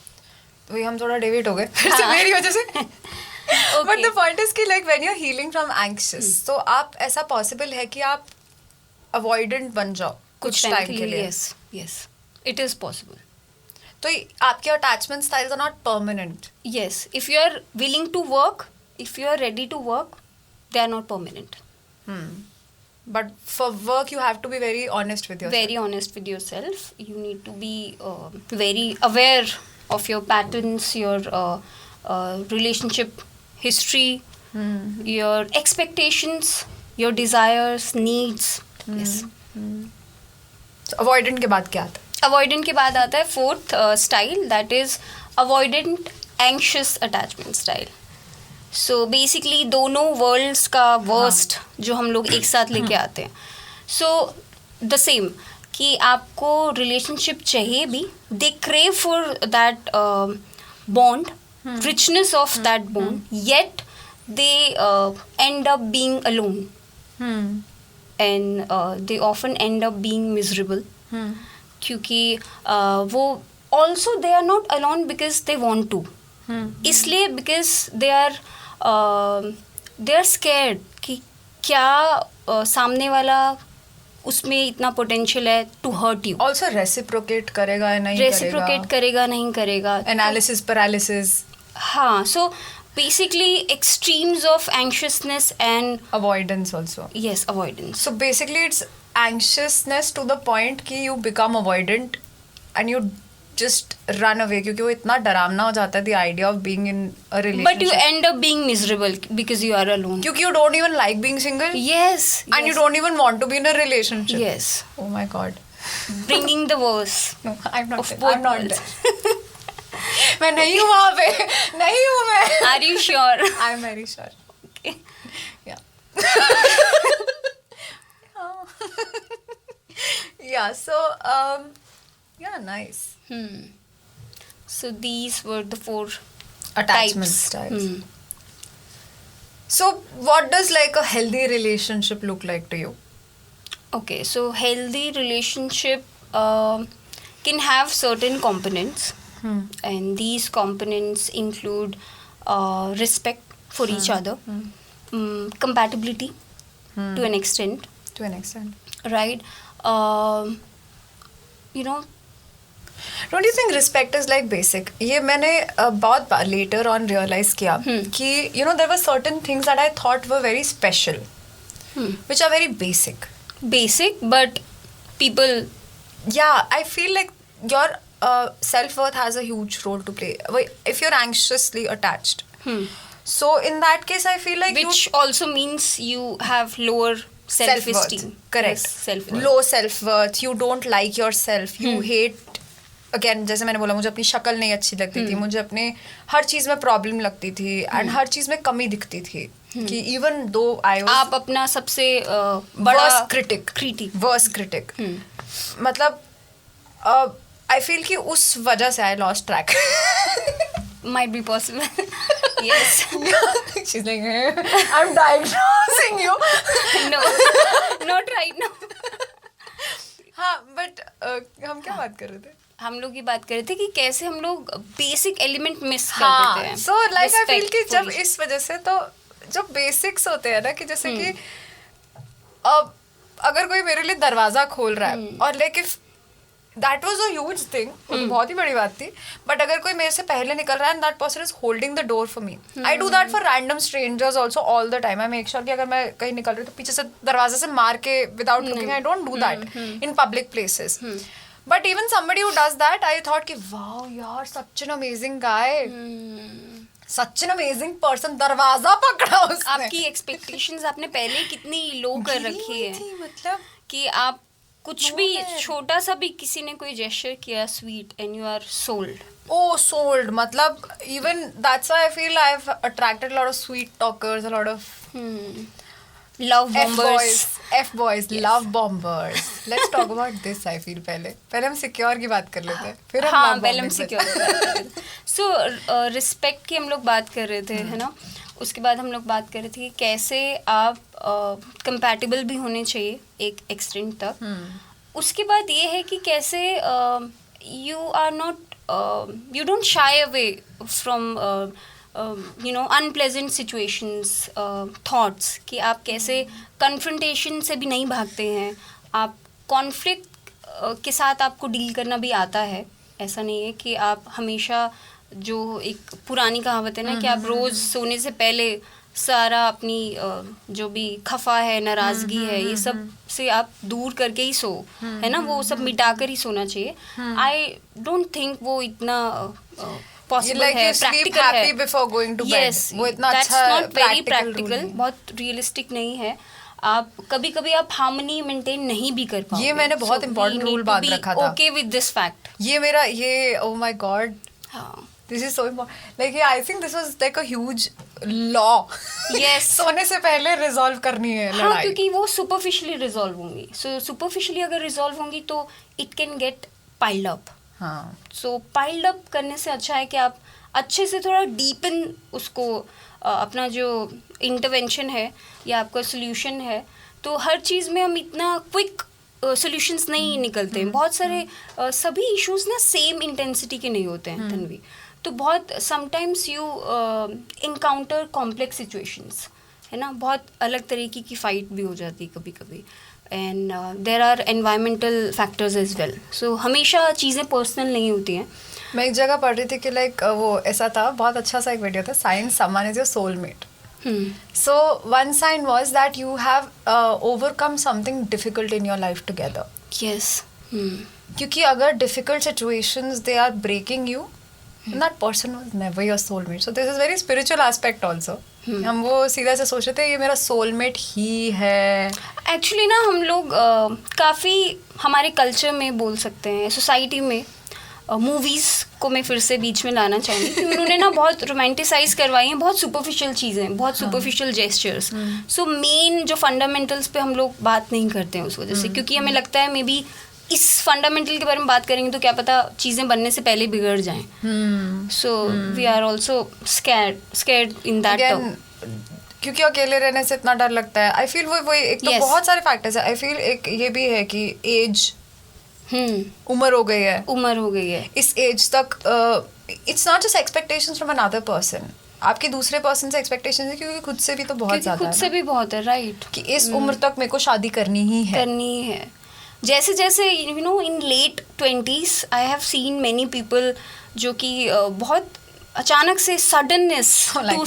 वही हम थोड़ा deviate हो गए फिर से मेरी वजह से. But the point is कि like when you're healing from anxious, तो आप ऐसा possible है कि आप avoidant बन जाओ कुछ time के लिए. Yes, it is possible. तो आपके attachment styles are not permanent. Yes, if you are willing to work, if you are ready to work, they are not permanent. But for work you have to be very honest with yourself. Very honest with yourself. You need to be very aware of your patterns, your relationship history, your expectations, your desires, needs. Yes. So avoidant के बाद क्या आता है? Avoidant के बाद आता है fourth style, that is avoidant anxious attachment style. So basically दोनों worlds का worst जो हम लोग एक साथ लेके आते हैं. So the same कि आपको relationship चाहिए भी, they crave for that bond, richness of that bond, yet they end up being alone. and they often end up being miserable. क्योंकि वो also they are not alone because they want to. इसलिए because they are scared कि क्या सामने वाला उसमें इतना potential है to hurt you. Also reciprocate करेगा या नहीं रेसिप्रोकेट करेगा नहीं करेगा. Analysis paralysis. हाँ, so basically extremes of anxiousness and avoidance also. Yes, avoidance. So basically it's anxiousness to the point कि you become avoidant and you just run away क्योंकि वो इतना डरावना हो जाता है the idea of being in a relationship. But you end up being miserable because you are alone. क्योंकि you don't even like being single. Yes. And you don't even want to be in a relationship. Yes. Oh my god. Bringing the worst. No, I'm not. Of both I'm not worlds. there. मैं नहीं हूँ वहाँ पे. नहीं हूँ मैं. Are you sure? I'm very sure. Okay. Yeah. Yeah. So yeah, nice. So these were the 4 Attachment types. styles. So what does like a healthy relationship look like to you? Okay, so healthy relationship can have certain components, and these components include respect for each other, compatibility to an extent, right? You know, Don't you think respect is like basic? ये मैंने बहुत बार later on realize किया कि you know there were certain things that I thought were very special, which are very basic. basic, but people. Yeah, I feel like your self-worth has a huge role to play. If you're anxiously attached. So in that case, I feel like Which also means you have lower self-esteem. Correct. Yes, self-worth. Low self-worth. You don't like yourself. You hate. Again, जैसे मैंने बोला मुझे अपनी शक्ल नहीं अच्छी लगती थी, मुझे अपने हर चीज़ में प्रॉब्लम लगती थी एंड हर चीज़ में कमी दिखती थी कि इवन दो आई वाज आप अपना सबसे बड़ा वर्स्ट क्रिटिक मतलब आई फील कि उस वजह से I lost track. might be possible. Yes. She's like, I'm diagnosing you. No, not right now. हाँ, बट हम क्या बात कर रहे थे? हम लोग ये बात कर रहे थे कि कैसे हम लोग बेसिक एलिमेंट मिस कर देते हैं. सो लाइक आई फील कि जब इस वजह से तो जो बेसिक्स होते हैं ना कि जैसे कि अब अगर कोई मेरे लिए दरवाजा खोल रहा है और like if that was a huge thing, बहुत ही बड़ी बात थी, बट अगर कोई मेरे से पहले निकल रहा है and that person is holding the door for me, I do that for random strangers also all the time. I make sure कि अगर मैं कहीं निकल रही हूँ तो पीछे से दरवाजे से मार के without looking, I don't do that in public places. But even somebody who does that, I thought कि wow यार, such an amazing guy, such an amazing person, दरवाजा पकड़ा उसने. आपकी expectations आपने पहले कितनी लो कर रखी है मतलब कि आप कुछ भी छोटा सा भी किसी ने कोई gesture किया sweet and you are sold. oh sold मतलब even that's why I feel I've attracted a lot of sweet talkers, a lot of love bombers. F boys, love bombers. Let's talk about this. I feel पहले हम secure की बात कर लेते हैं, फिर हम हाँ, love पहले हम bombing secure की बात कर रहे थे. So respect की हम लोग बात कर रहे थे, है ना. उसके बाद हम लोग बात कर रहे थे कि कैसे आप compatible भी होने चाहिए एक extent तक. उसके बाद ये है कि कैसे you are not you don't shy away from you know unpleasant situations, thoughts कि आप कैसे confrontation से भी नहीं भागते हैं. आप conflict के साथ आपको डील करना भी आता है. ऐसा नहीं है कि आप हमेशा, जो एक पुरानी कहावत है ना कि आप रोज़ सोने से पहले सारा अपनी जो भी खफा है, नाराज़गी है, ये सब से आप दूर करके ही सो, है ना, वो सब मिटा कर ही सोना चाहिए. आई डोंट थिंक वो इतना पॉसिबल है, प्रैक्टिकल है. before going to bed. Yes, वो इतना that's अच्छा not very practical practical, बहुत रियलिस्टिक नहीं है. आप कभी आप हार्मनी मेंटेन नहीं भी कर पाओगे. ये मैंने बहुत important rule बांध रखा था. Okay with this fact. ये oh my god, हाँ. this is so important. Like I think this was like a huge law. Yes. सोने से पहले रिजॉल्व करनी है हाँ, लड़ाई. क्योंकि वो सुपरफिशियली रिजॉल्व होंगी. सो सुपरफिशियली अगर रिजॉल्व होंगी तो it can get piled up. हाँ. सो पाइल्ड अप करने से अच्छा है कि आप अच्छे से थोड़ा डीपन उसको अपना जो इंटरवेंशन है या आपका सोल्यूशन है तो हर चीज़ में हम इतना क्विक सॉल्यूशंस नहीं निकलते हैं. बहुत सारे सभी इश्यूज ना सेम इंटेंसिटी के नहीं होते हैं तन्वी. तो बहुत sometimes you encounter complex situations, है ना. बहुत अलग तरीके की फाइट भी हो जाती है कभी कभी. And there are environmental factors as well. So हमेशा चीज़ें पर्सनल नहीं होती हैं. मैं एक जगह पढ़ रही थी कि लाइक वो ऐसा था, बहुत अच्छा सा एक वीडियो था, sign someone is your soulmate. So one sign was that you have overcome something difficult in your life together. Yes. क्योंकि अगर difficult situations they are breaking you, then that person was never your soulmate. So this is very spiritual aspect also. हम वो सीधा से सोच रहे थे ये मेरा soulmate ही है. एक्चुअली ना हम लोग काफ़ी हमारे कल्चर में बोल सकते हैं, सोसाइटी में मूवीज़ को मैं फिर से बीच में लाना चाहूँगी कि उन्होंने ना बहुत रोमांटिसाइज करवाई हैं बहुत सुपरफिशियल चीज़ें, बहुत सुपरफिशियल जेस्चर्स. सो मेन जो फंडामेंटल्स पे हम लोग बात नहीं करते हैं उस वजह से, क्योंकि हमें लगता है मे बी इस फंडामेंटल के बारे में बात करेंगे तो क्या पता चीज़ें बनने से पहले बिगड़ जाएं. So we are also scared in that term. क्योंकि अकेले रहने से इतना डर लगता है. आई फील वो एक तो बहुत सारे फैक्टर्स है. आई फील एक ये भी है कि एज, उम्र हो गई है. इस एज तक it's not just expectations from another person, आपके दूसरे पर्सन से एक्सपेक्टेशंस है, क्योंकि खुद से भी तो बहुत ज्यादा है. खुद से भी बहुत है, राइट. कि इस उम्र तक मेरे को शादी करनी ही है. जैसे जैसे you know in late 20s I have seen many people जो कि बहुत अचानक से suddenness to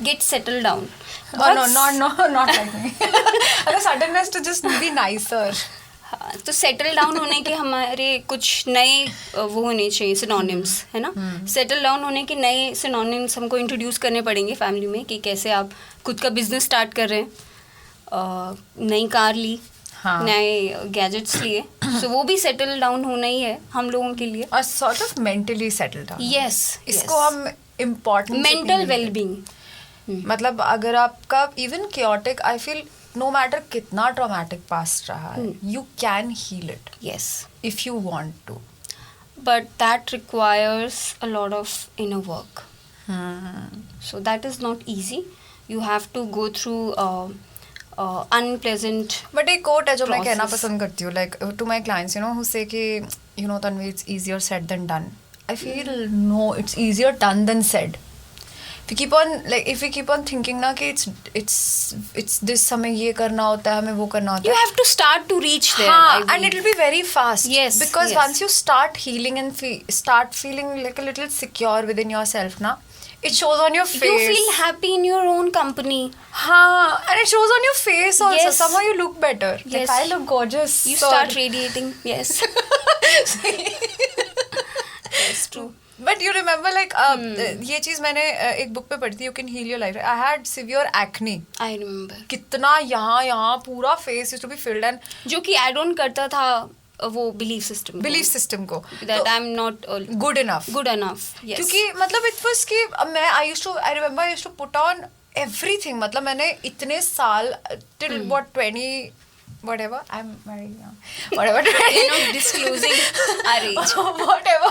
get settle down. Not like me. अगर suddenness to just be nicer. तो सेटल डाउन होने के हमारे कुछ नए वो होने चाहिए सिनोनिम्स, है ना. सेटल डाउन होने के नए सिनोनिम्स हमको इंट्रोड्यूस करने पड़ेंगे फैमिली में कि कैसे आप खुद का बिजनेस स्टार्ट कर रहे हैं, नई कार ली, नए गैजेट्स लिए. सो वो भी सेटल डाउन होना ही है हम लोगों के लिए. और sort of mentally settle down. Yes, इसको हम इम्पोर्टेंट मेंटल वेलबींग. मतलब अगर आपका even chaotic, I feel no matter कितना traumatic past रहा है, you can heal it. Yes. If you want to. But that requires a lot of inner work. So that is not easy. You have to go through unpleasant But एक quote है जो मैं process. कहना पसंद करती हूँ, like to my clients, you know, who say कि you know Tanvi, it's easier said than done. I feel no, it's easier done than said. If we keep on thinking ना कि it's this, हमें ये करना होता है, हमें वो करना होता है. You have to start to reach there. And it will be very fast. Yes. Because yes. once you start healing and start feeling like a little secure within yourself ना, it shows on your face. You feel happy in your own company. And it shows on your face also. Yes. Somehow you look better. Yes. Like I look gorgeous. You start radiating. Yes. That's true. But you remember like ये चीज मैंने एक book पे पढ़ी थी, You Can Heal Your Life. I had severe acne. I remember. कितना यहाँ पूरा face used to be filled and जो कि add on करता था वो belief system को. That I'm not good enough. Yes. क्योंकि मतलब it was कि I remember I used to put on everything. मतलब मैंने इतने साल till what 20 whatever, I'm very young, whatever. You're not disclosing our age. Whatever.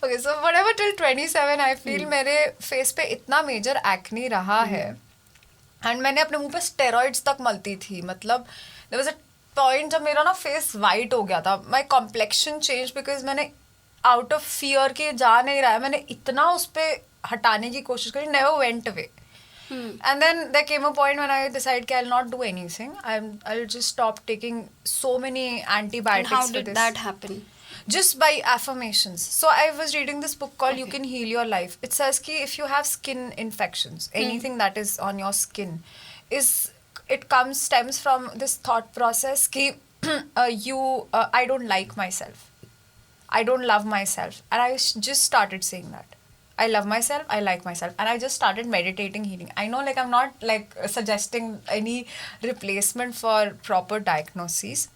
Okay, so whatever till 27 I feel मेरे face पे इतना major acne रहा है. And मैंने अपने मुंह पे steroids तक मलती थी. मतलब there was a point जब मेरा ना face white हो गया था. My complexion changed because मैंने out of fear कि जा नहीं रहा है, मैंने इतना उस पे हटाने की कोशिश करी, never went away. And then there came a point when I decided that I'll not do anything. I'll just stop taking so many antibiotics. And how for did this. that happen? Just by affirmations. So I was reading this book called You Can Heal Your Life. It says ki if you have skin infections, anything that is on your skin, stems from this thought process ki I don't like myself. I don't love myself. And I just started saying that. I love myself, I like myself. And I just started meditating, healing. I know like I'm not like suggesting any replacement for proper diagnoses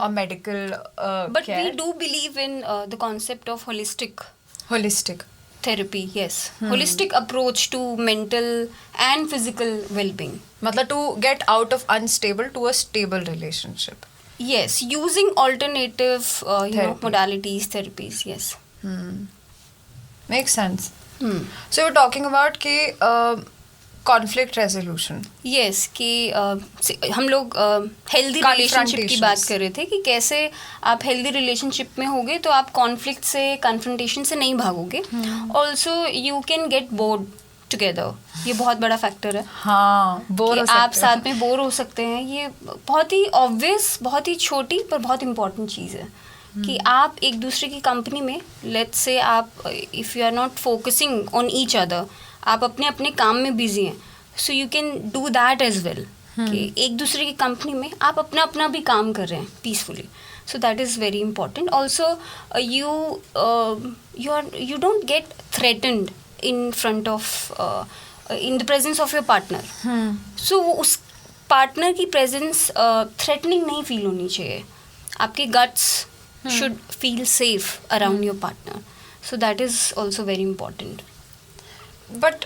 or medical but care. we do believe in the concept of holistic therapy. Yes. Holistic approach to mental and physical well-being. मतलब to get out of unstable to a stable relationship. Yes, using alternative modalities, therapies. Yes. Makes sense. So you're talking about कि conflict resolution. Yes कि हम लोग healthy relationship की बात कर रहे थे कि कैसे आप हेल्दी रिलेशनशिप में होगे तो आप कॉन्फ्लिक्ट से कन्फ्रंटेशन से नहीं भागोगे. Also you can get bored together. ये बहुत बड़ा फैक्टर है. हाँ, बोर हो सकते आप साथ में बोर हो सकते हैं. ये बहुत ही ऑब्वियस, बहुत ही छोटी पर बहुत इंपॉर्टेंट चीज़ है कि आप एक दूसरे की कंपनी में, लेट्स से आप if you are not focusing on each other, आप अपने अपने काम में बिजी हैं, so you can do that as well कि एक दूसरे की कंपनी में आप अपना अपना भी काम कर रहे हैं peacefully. So that is very important. Also you don't get threatened in front of in the presence of your partner. So उस पार्टनर की प्रेजेंस थ्रेटनिंग नहीं फील होनी चाहिए. आपके guts should feel safe around your partner. So that is also very important. But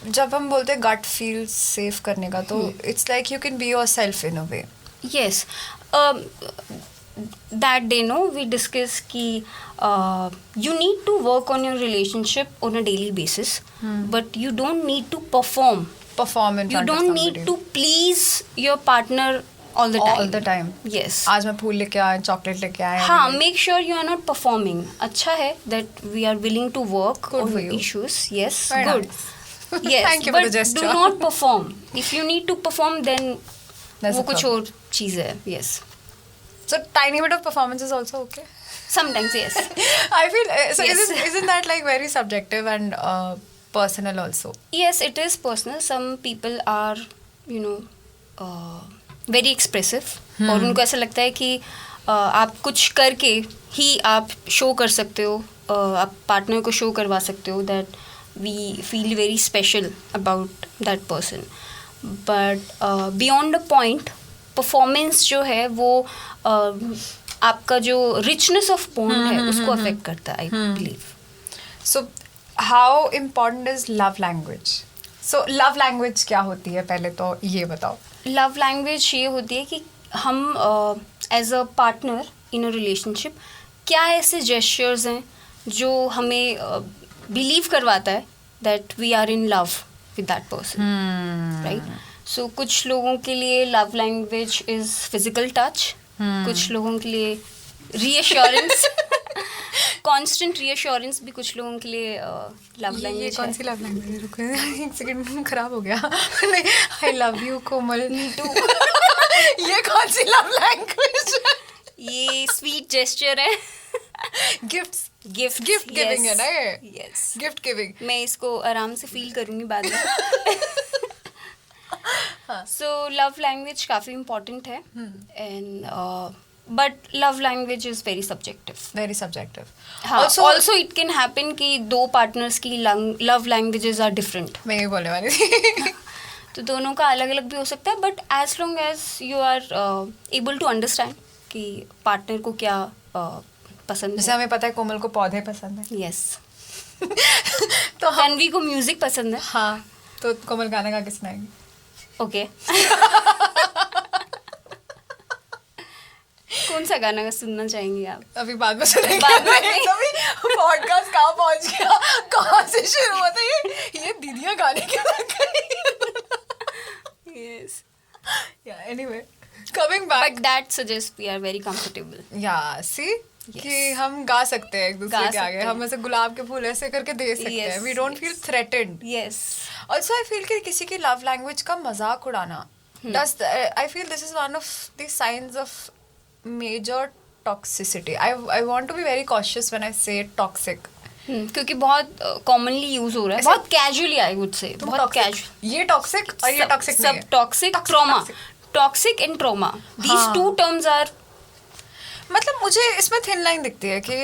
जब हम बोलते हैं गट फील सेफ करने का, तो it's like you can be your self in a way. Yes. That day, no, we discussed कि you need to work on your relationship on a daily basis, but you don't need to perform. Perform in You front of don't need to please your partner all the time. All the time. Yes. आज मैं फूल लेके आया, chocolate लेके आया. हाँ, make sure you are not performing. अच्छा है that we are willing to work Good on for you. issues. Yes, Very good. nice. Yes, Thank you for but the gesture. do not perform. If you need to perform, then That's वो a कुछ problem. और चीज़ है. Yes. So tiny bit of performance is also okay. Sometimes, yes. I feel so. Yes. Isn't that like very subjective and personal also? Yes, it is personal. Some people are, you know, very expressive. और उनको ऐसा लगता है कि आप कुछ करके ही आप शो कर सकते हो, आप पार्टनर को शो करवा सकते हो that we feel very special about that person. But beyond a point performance जो है वो आपका जो रिचनेस ऑफ बॉन्ड है उसको अफेक्ट करता है, I believe. So how important is love language? So love language क्या होती है, पहले तो ये बताओ. लव लैंग्वेज ये होती है कि हम as a partner in a relationship क्या ऐसे जेस्चर्स हैं जो हमें बिलीव करवाता है that we are in love with that person, right. So कुछ लोगों के लिए love language is physical touch, कुछ लोगों के लिए रीअश्योरेंस, कॉन्स्टेंट रीअश्योरेंस भी कुछ लोगों के लिए लव ये लैंग्वेज कौन सी लव लैंग्वेज है? रुको एक सेकंड, खराब हो गया. नहीं, आई लव यू कोमल. ये कौन सी लव लैंग्वेज है? ये स्वीट जेस्चर है. गिफ्ट्स. गिफ्ट गिविंग है ना ये? यस. Gift giving. मैं इसको आराम से फील करूँगी बाद में. सो लव लैंग्वेज काफ़ी इम्पोर्टेंट है and but love language is very subjective. Very subjective. हाँ, ऑल्सो इट कैन हैपन कि दो पार्टनर्स की लव लैंग्वेजेस आर डिफरेंट. मैं ये बोलने वाली थी. तो दोनों का अलग अलग भी हो सकता है, but as long as you are able to understand कि पार्टनर को क्या पसंद जैसे है. हमें पता है कोमल को पौधे पसंद है. यस. तो हम, तन्वी को म्यूजिक पसंद है. हाँ, तो कोमल गाना गा के सुनाएंगी. ओके. कौन सा गाना सुनना चाहेंगे आप? अभी बाद में सुनेंगे. बाद में. पॉडकास्ट कहाँ पहुँच गया, कहाँ से शुरू हुआ था ये दीदियाँ गाने क्यों लग गई. Yes. Yeah, anyway, coming back. But that suggests we are very comfortable. Yeah, see? Yes. कि हम गा सकते हैं एक दूसरे गा के आगे. सकते हम ऐसे गुलाब के फूल ऐसे करके दे सकते Yes, हैं. We don't feel threatened. Yes. Also, I feel कि किसी की love language का मजाक उड़ाना. I feel this is one of the signs of major toxicity. I want to be very cautious when I say toxic. क्योंकि बहुत commonly use हो रहा है, बहुत कैजुअली आई वुड से, बहुत कैजुअल. ये टॉक्सिक और ये टॉक्सिक नहीं है. सब toxic, trauma, toxic and trauma, these two terms are. मतलब मुझे इसमें थिन लाइन दिखती है कि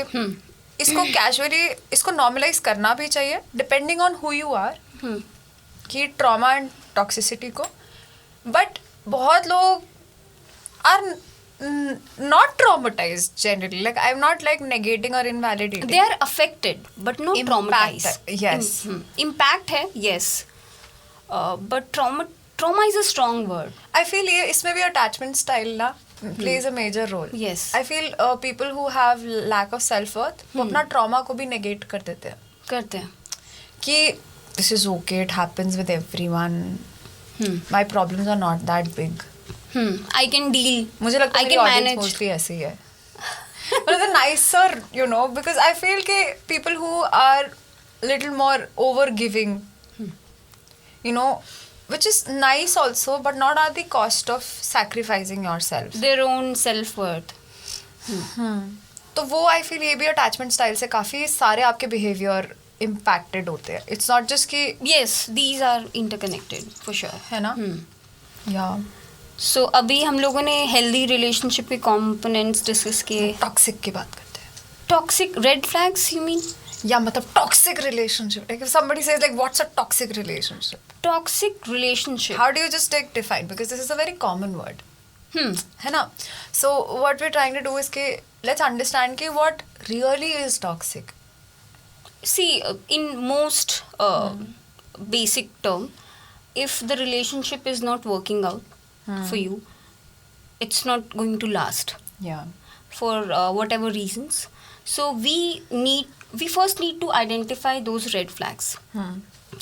इसको कैजुअली इसको नॉर्मलाइज करना भी चाहिए depending on who you are, कि ट्रॉमा एंड टॉक्सिसिटी को. बट बहुत लोग are not traumatized generally. Like I'm not like negating or invalidating. They are affected but not traumatized. Yes. Impact है, yes. But trauma is a strong word. I feel ये इसमें भी attachment style ना plays a major role. Yes. I feel people who have lack of self worth वो अपना trauma को भी negate कर देते हैं. करते हैं कि this is okay, it happens with everyone, my problems are not that big. I can deal. मुझे लगता है I मेरी can audience manage. mostly ऐसी ही है. But the nicer, you know, because I feel कि people who are little more over giving, you know, which is nice also, but not at the cost of sacrificing yourself. Their own self-worth. तो वो I feel ये भी attachment style से काफी सारे आपके behaviour impacted होते हैं. इट्स नॉट जस्ट कि Yes, these are interconnected for sure. है ना. या So अभी हम लोगों ने healthy relationship के components discuss किए. टॉक्सिक की बात करते हैं. Toxic red flags, you mean? या मतलब toxic relationship, like if somebody says like what's a toxic relationship, Toxic relationship. how do you just like define, because this is a very common word, है ना. So what we're trying to do is कि let's understand कि what really is toxic. See, in most basic term, if the relationship is not working out for you, it's not going to last Yeah. for whatever reasons. So we first need to identify those red flags.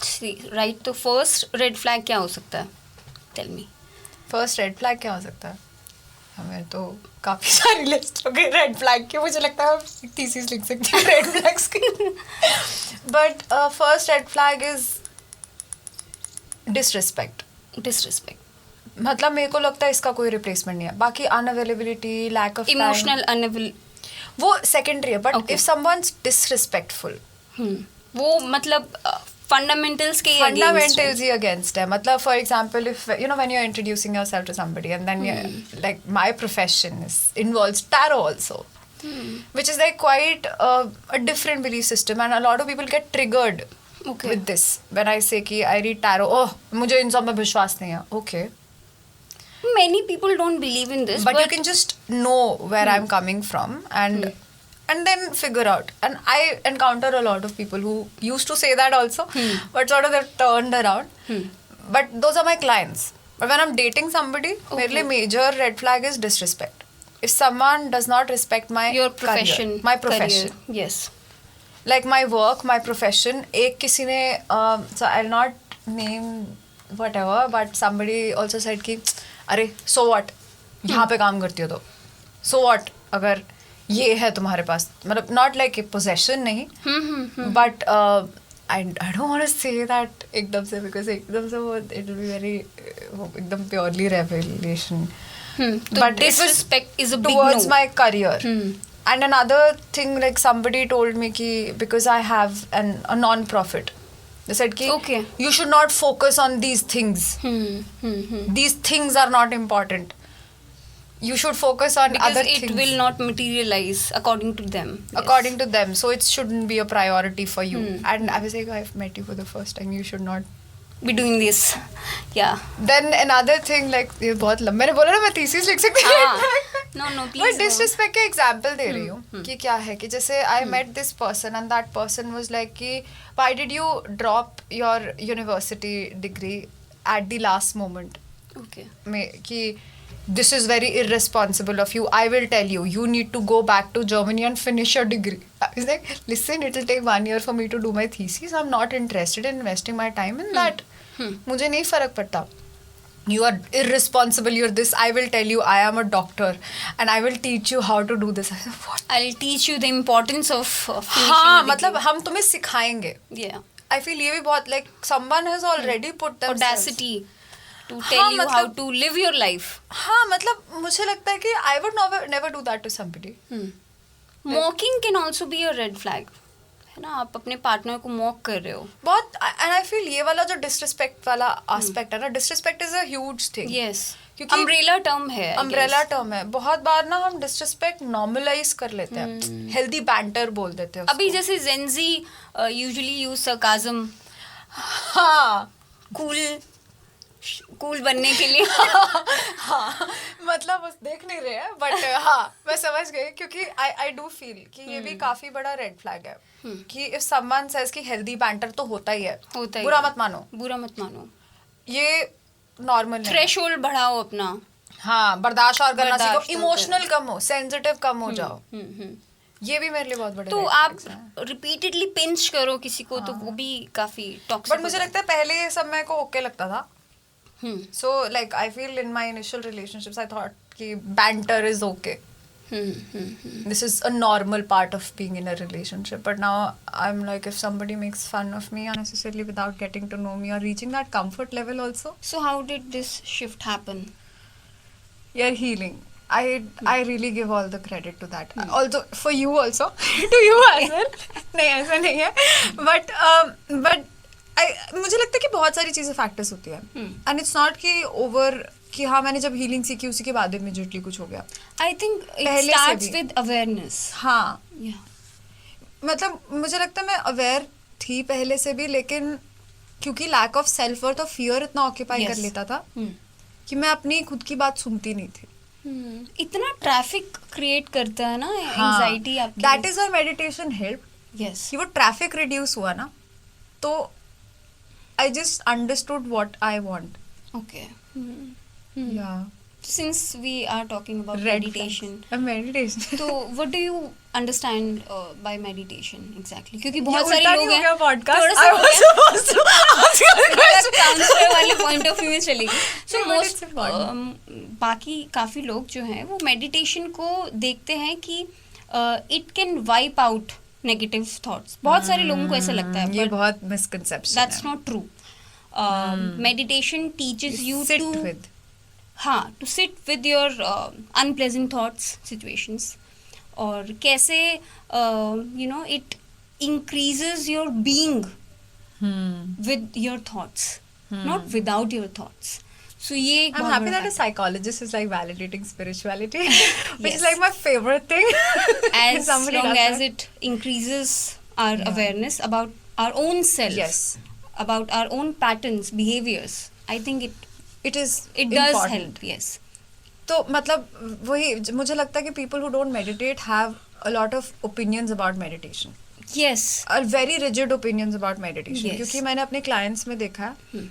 See, right? तो first red flag क्या हो सकता है? Tell me. First red flag क्या हो सकता है? हमें तो काफी सारी लिस्ट हो गई रेड फ्लैग की. मुझे लगता है एक थीसिस लिख सकती हूँ रेड फ्लैग्स की. But first red flag is disrespect. Disrespect. मतलब मेरे को लगता है इसका कोई रिप्लेसमेंट नहीं है. बाकी unavailability, lack of Emotional unavail. वो सेकेंडरी है. But Okay. If someone's disrespectful, वो मतलब fundamentals के against है. fundamentals ही against है. मतलब for example, if you know when you're introducing yourself to somebody and then you're like my profession involves tarot also, which is like quite a different belief system, and a lot of people get triggered Okay. with this when I say कि I read tarot. Oh, मुझे इन सब में विश्वास नहीं है. Okay, Many people don't believe in this, but you can just know where I'm coming from and then figure out. And I encounter a lot of people who used to say that also, but sort of they've turned around. But those are my clients. But when I'm dating somebody, मेरे लिए major red flag is disrespect. If someone does not respect my your profession, career, my profession, career. Yes. like my work, my profession. एक किसी ने so I'll not name whatever, but somebody also said कि अरे so what, यहाँ पे काम करती हो तो so what अगर ये है तुम्हारे पास, मतलब not like a possession नहीं, but I don't want to say that एकदम से, because एकदम से वो it will be very एकदम purely revelation. So But it was disrespect is a big towards no. my career. And another thing, like somebody told me ki because I have a non-profit, they said ki Okay. you should not focus on these things. These things are not important. You should focus on Because other it things. will not materialize according to them. According to them, so it shouldn't be a priority for you. And I was like, I've met you for the first time, you should not. Be doing this. Yeah. Then another thing, like ये बहुत लंबा, मैंने बोला ना मैं thesis लिख सकती हूँ. No, please. मैं disrespect के example दे रही हूँ कि क्या है कि जैसे I met this person and that person was like कि why did you drop your university degree at the last moment Okay. में कि this is very irresponsible of you. I will tell you, you need to go back to Germany and finish your degree. I was like, listen, it will take 1 year for me to do my thesis. I'm not interested in investing my time in that. मुझे नहीं फर्क पड़ता. You are irresponsible, you're this. I will tell you, I am a doctor and I will teach you how to do this. I said, what? I'll teach you the importance of finishing हाँ, the मतलब degree. हम तुम्हें सिखाएंगे. Yeah. I feel ये भी बहुत like someone has already put themselves. Audacity to tell you how मतलब- to live your life. हाँ, मतलब मुझे लगता है कि I would never do that to somebody. Mocking can also be a red flag. है ना, आप अपने पार्टनर को मॉक कर रहे हो. बहुत and I feel ये वाला जो disrespect वाला aspect है ना, disrespect is a huge thing. Yes. क्योंकि Umbrella term है. I umbrella guess. term है. बहुत बार ना हम disrespect normalize कर लेते हैं. Healthy banter बोल देते हैं अभी उसको. जैसे Gen Z usually use sarcasm. हाँ. कूल बनने के लिए. हाँ, मतलब उस देख नहीं रहे हैं बट हाँ मैं समझ गई क्योंकि आई डू फील कि ये भी काफी बड़ा रेड फ्लैग है कि इफ समवन सेज कि हेल्दी बैंटर तो होता ही है, होता ही बुरा है. मत मानो, बुरा मत मानो. ये नॉर्मल है. थ्रेशोल्ड बढ़ाओ अपना. हाँ, बर्दाश्त और करना बर्दाश्त सीखो. और इमोशनल कम हो, सेंसिटिव कम हो जाओ. ये भी मेरे लिए बहुत बड़े तो red आप flags हैं। रिपीटेडली पिंच करो किसी को तो वो भी काफी टॉक्सिक। बट मुझे लगता है पहले ये सब मेरे को ओके लगता था. हम्म So like I feel in my initial relationships I thought कि banter is okay. This is a normal part of being in a relationship. But now I'm like, if somebody makes fun of me unnecessarily without getting to know me or reaching that comfort level also, So how did this shift happen? you're healing. I really give all the credit to that. Also for you also, to you as well. नहीं ऐसा नहीं है. But मुझे लगता है कि बहुत सारी चीजें फैक्टर्स होती है. And it's not कि over कि हाँ मैंने जब हीलिंग सीखी उसके बाद इमीडिएटली कुछ हो गया. I think it पहले से starts भी. with awareness. हाँ Yeah. मतलब मुझे लगता है मैं अवेयर थी पहले से भी, लेकिन क्योंकि लैक ऑफ सेल्फ वर्थ और फियर इतना ऑक्यूपाई कर Yes. लेता था Hmm. कि मैं अपनी खुद की बात सुनती नहीं थी. इतना ट्रैफिक क्रिएट करता है ना एंजाइटी आपकी. That is why meditation help. Yes. कि वो ट्रैफिक रिड्यूस हुआ ना, तो I just understood what I want. Okay. या Since we are talking about red meditation, meditation. तो what do you understand by meditation exactly? क्योंकि ये बहुत सारे उल्टा लोग नहीं हो हैं. गया podcast? थोड़ा सा I हो was गया. supposed to ask you a question. Counsellor वाले पॉइंट ऑफ व्यू में चलेगी. So Yeah, but most it's important. बाकी काफी लोग जो हैं वो मेडिटेशन को देखते हैं कि it can wipe out negative thoughts. बहुत सारे लोगों को ऐसा लगता है, ये बट बहुत मिसकंसेप्शन है. That's not true. Meditation teaches you Sit to with. हाँ, to sit with your unpleasant thoughts, situations, और कैसे it increases your being with your thoughts, not without your thoughts. So ये एक I'm बहुत happy बड़ा that a fact psychologist is like validating spirituality, which Yes. is like my favorite thing. है. As Somebody long does as that. it increases our Yeah. awareness about our own self, Yes. about our own patterns, behaviors, I think It is it does important. help. Yes. तो मतलब वही मुझे लगता है कि people who don't meditate have a lot of opinions about meditation. Yes. Are very rigid opinions about meditation. Yes. क्योंकि मैंने अपने clients में देखा है,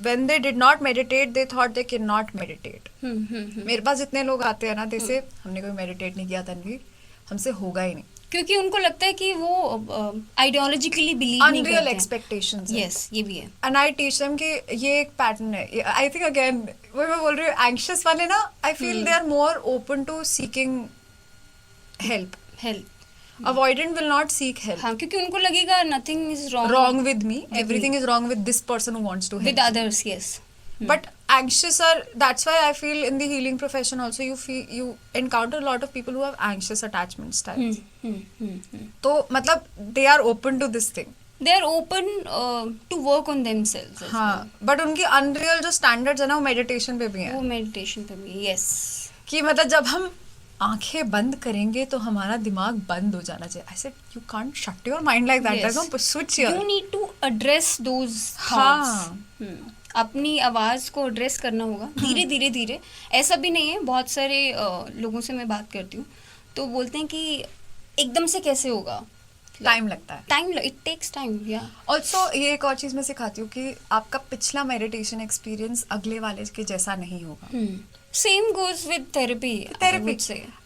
when they did not meditate, they thought they cannot meditate. मेरे पास इतने लोग आते हैं ना, जैसे हमने कोई meditate नहीं किया तन्वी, हमसे होगा ही नहीं. क्योंकि उनको लगता है कि वो आइडियोलॉजिकली बिलीव नहीं Unreal करते हैं. expectations हैं. Yes, ये भी है. And I teach them कि ये एक पैटर्न है. I think again वो मैं बोल रही हूँ anxious वाले ना, I feel they are more open to seeking help. Help. Avoidant will not seek help. हाँ, क्योंकि उनको लगेगा nothing is wrong Wrong with me. Everything is wrong with this person who wants to help. with others. Yes. But anxious are, that's why I feel in the healing profession also you encounter a lot of people who have anxious attachment styles. तो मतलब they are open to this thing. They are open to work on themselves. as हाँ, but उनकी unreal जो standards है ना वो meditation पे भी well. है. वो meditation पे भी. Yes. कि मतलब जब हम आंखें बंद करेंगे तो हमारा दिमाग बंद हो जाना चाहिए. I said you can't shut your mind like that. Yes. There's no switch here. You need to address those हाँ. thoughts. अपनी आवाज को एड्रेस करना होगा धीरे धीरे धीरे. ऐसा भी नहीं है, बहुत सारे लोगों से मैं बात करती हूँ तो बोलते हैं कि एकदम से कैसे होगा. टाइम लगता है. Time, it takes time. या ऑल्सो ये एक और चीज मैं सिखाती हूँ कि आपका पिछला मेडिटेशन एक्सपीरियंस अगले वाले के जैसा नहीं होगा. Same goes with therapy. Therapy.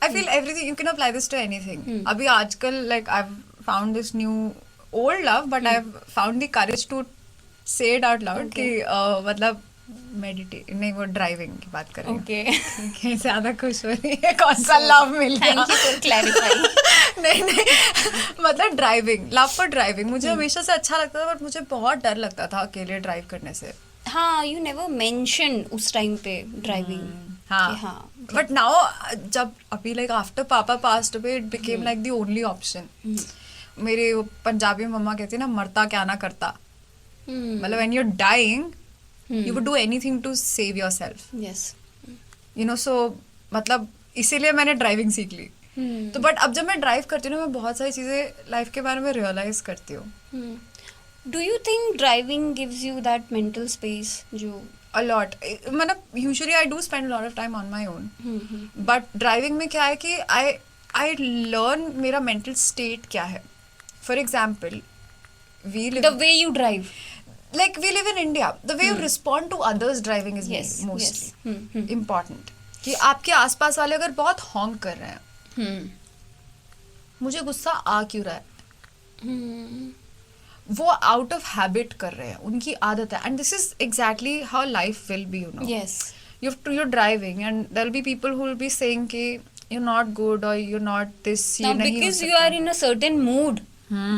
I feel everything you can apply this to anything. अभी आजकल like I've found this new old love, but I've found the courage to say it out loud कि मतलब meditate नहीं, वो driving की बात कर रही हूँ. ओके. ज्यादा खुश हो रही है, कौन सा लव मिल गया. Thank you for clarifying. नहीं मतलब ड्राइविंग, लव फॉर ड्राइविंग मुझे हमेशा से अच्छा लगता था, बट मुझे बहुत डर लगता था अकेले ड्राइव करने से. हाँ, यू नेवर मेंशन उस टाइम पे ड्राइविंग. हाँ, बट नाउ जब अभी लाइक आफ्टर पापा passed away it became like the only option. मेरे पंजाबी मम्मा कहती है ना, मरता क्या ना करता. मतलब when you are dying you would do anything to save yourself. Yes. You know, so मतलब इसीलिए मैंने ड्राइविंग सीख ली. तो बट अब जब मैं ड्राइव करती हूँ ना, मैं बहुत सारी चीजें लाइफ के बारे में रियलाइज करती हूँ. Do you think driving gives you that mental space जो A lot. मतलब usually I do spend a lot of time on my own. But driving में क्या है कि I learn मेरा mental state क्या है. For example, we live the way you drive. Like we live in India. The way you respond to others driving is Yes, mostly yes. important. कि आपके आसपास वाले अगर बहुत हॉन्क कर रहे हैं मुझे गुस्सा आ क्यों रहा है, वो आउट ऑफ हैबिट कर रहे हैं, उनकी आदत है. And this is exactly how life will be, you know. Yes. You're driving and there'll be people who will be saying कि you're not good or you're not this. Now, ये नहीं हो because you सकता. are in a certain mood,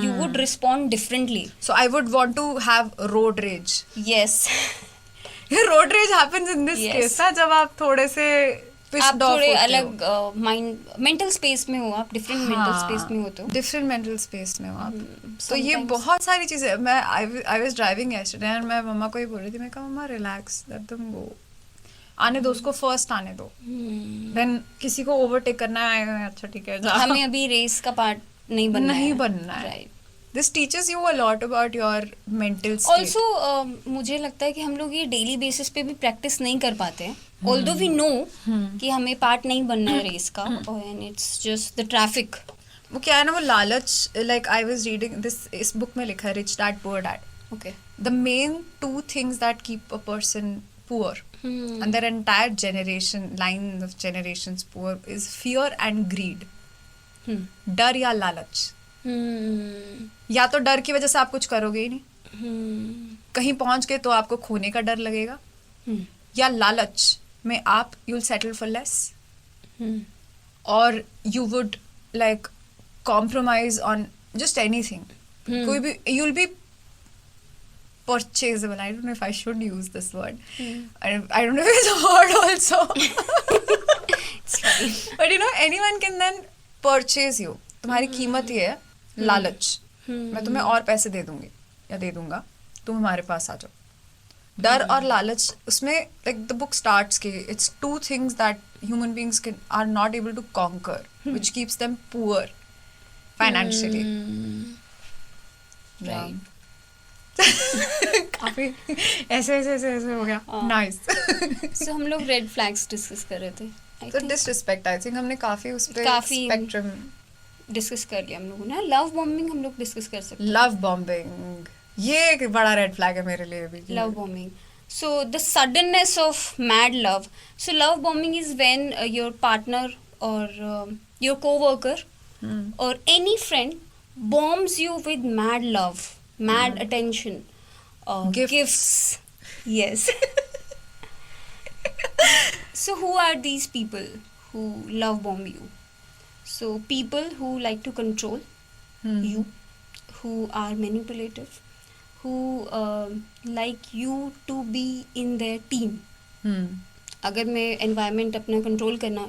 you would respond differently. So I would want to have road rage. Yes. Road rage happens in this Yes. case ना, जब आप थोड़े से pissed आप off थोड़े होते अलग हो. मेंटल स्पेस में हो, आप डिफरेंट मेंटल स्पेस में होते हो. डिफरेंट मेंटल स्पेस में हो आप. तो ये sometimes. बहुत सारी चीजें. मैं I was driving yesterday and मैं मम्मा को ही बोल रही थी, मैं कहा मम्मा रिलैक्स, लेट देम गो, आने दो उसको, फर्स्ट आने दो. देन किसी को ओवरटेक करना है, अच्छा ठीक है जा. हमें अभी रेस का पार्ट नहीं बनना नहीं है. बनना है. Right. This teachers you a lot about your mental state. Also मुझे लगता है कि हम लोग ये डेली बेसिस पे भी प्रैक्टिस नहीं कर पाते हैं. ऑल्दो वी नो कि हमें पार्ट नहीं बनना है रेस का, and it's just the traffic. वो क्या है ना, वो लालच. Like I was reading this, इस बुक में लिखा है rich dad poor dad. Okay. The main two things that keep a person poor and their entire generation, line of generations poor, is fear and greed. डर या लालच. या तो डर की वजह से आप कुछ करोगे ही नहीं, कहीं पहुंच के तो आपको खोने का डर लगेगा, या लालच में आप you'll settle for less, और you would like compromise on just anything. कोई भी you'll be purchasable. I don't know if I should use this word. I don't know if it's a word also. It's fine. But you know, anyone can then purchase you. तुम्हारी कीमत ये है लालच. मैं तुम्हें और पैसे दे दूंगी या दे दूंगा, तुम हमारे पास आ जाओ. डर और लालच, उसमें like the book starts कि it's two things that human beings are not able to conquer, which keeps them poor financially. Right. काफी ऐसे हो गया. नाइस. So हम लोग रेड फ्लैग्स डिस्कस कर रहे थे. I तो think डिसरिस्पेक्ट आई थिंक हमने काफी उस पे काफी स्पेक्ट्रम. डिस्कस कर लिया हम लोगों ने. लव बॉम्बिंग हम लोग डिस्कस कर सकते हैं. लव बॉम्बिंग, ये एक बड़ा रेड फ्लैग है मेरे लिए भी. Love bombing. So the suddenness of mad love. So love bombing is when your partner or your co-worker or any friend bombs you with mad love, mad attention, gifts. Yes. So who are these people who love bomb you? So people who like to control you, who are manipulative, who like you to be in their team. अगर मैं environment अपना control करना,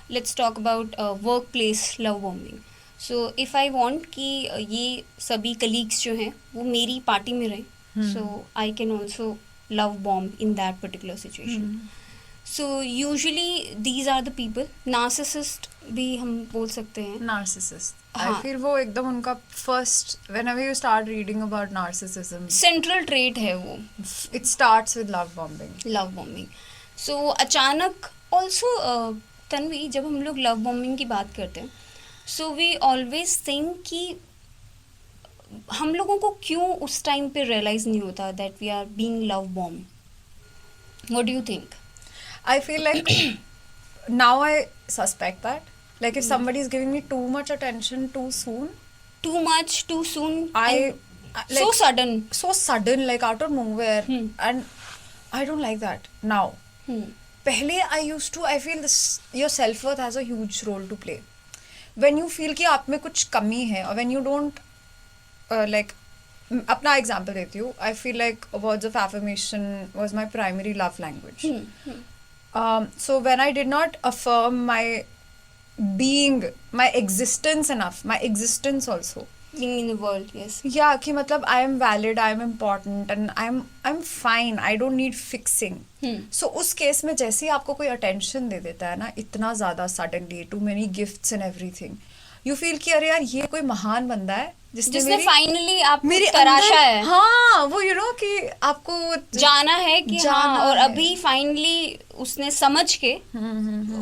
let's talk about workplace love bombing. So if I want कि ये सभी colleagues जो हैं वो मेरी पार्टी में रहें, so I can also love bomb in that particular situation. So usually these are the people. Narcissist भी हम बोल सकते हैं. नार्सिसिस्ट. I हाँ. feel वो एकदम उनका first, whenever you start reading about narcissism, Central trait है वो. it starts with love bombing. Love bombing. So अचानक ऑल्सो तन्वी, जब हम लोग लव बॉम्बिंग की बात करते हैं, सो वी ऑलवेज थिंक कि हम लोगों को क्यों उस टाइम पे रियलाइज नहीं होता that we are being love bomb. What do you think? I feel like now I suspect that. Like if somebody is giving me too much attention too soon, too much too soon, like so sudden. so sudden, like out of nowhere, and I don't like that now. पहले I used to, I feel this, your self-worth has a huge role to play. When you feel कि आप में कुछ कमी है, or when you don't like, अपना example देती हूँ. I feel like words of affirmation was my primary love language. So when I did not affirm my being, my existence enough, my existence also, Being in the world, yes. yeah, कि मतलब I am valid, I am important, and I'm fine, I don't need fixing. So उस case में जैसे ही आपको कोई attention दे देता है ना, इतना ज़्यादा suddenly, too many gifts and everything, you feel कि अरे यार ये कोई महान बंदा है जिसने फाइनली आपको मेरी तराशा है. हाँ, वो you know कि आपको जाना है कि जाना हाँ, और है. अभी फाइनली उसने समझ के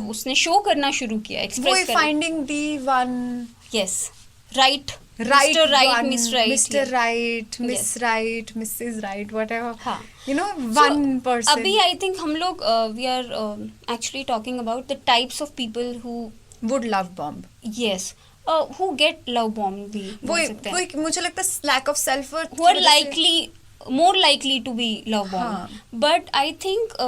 उसने शो करना शुरू किया, वो एक्सप्रेस करना. finding the one, yes, right, right Mr. Right, one, Miss Right. Mr. Right, Miss Yes. Right, Mrs. Right, whatever. हाँ. You know, So, one person. अभी आई थिंक हम लोग we are actually talking about the types of people who would love bomb. yes, who get love bombed भी बोल सकते हैं, वो मुझे लगता है lack of self worth, who are more likely to be love bombed. But I think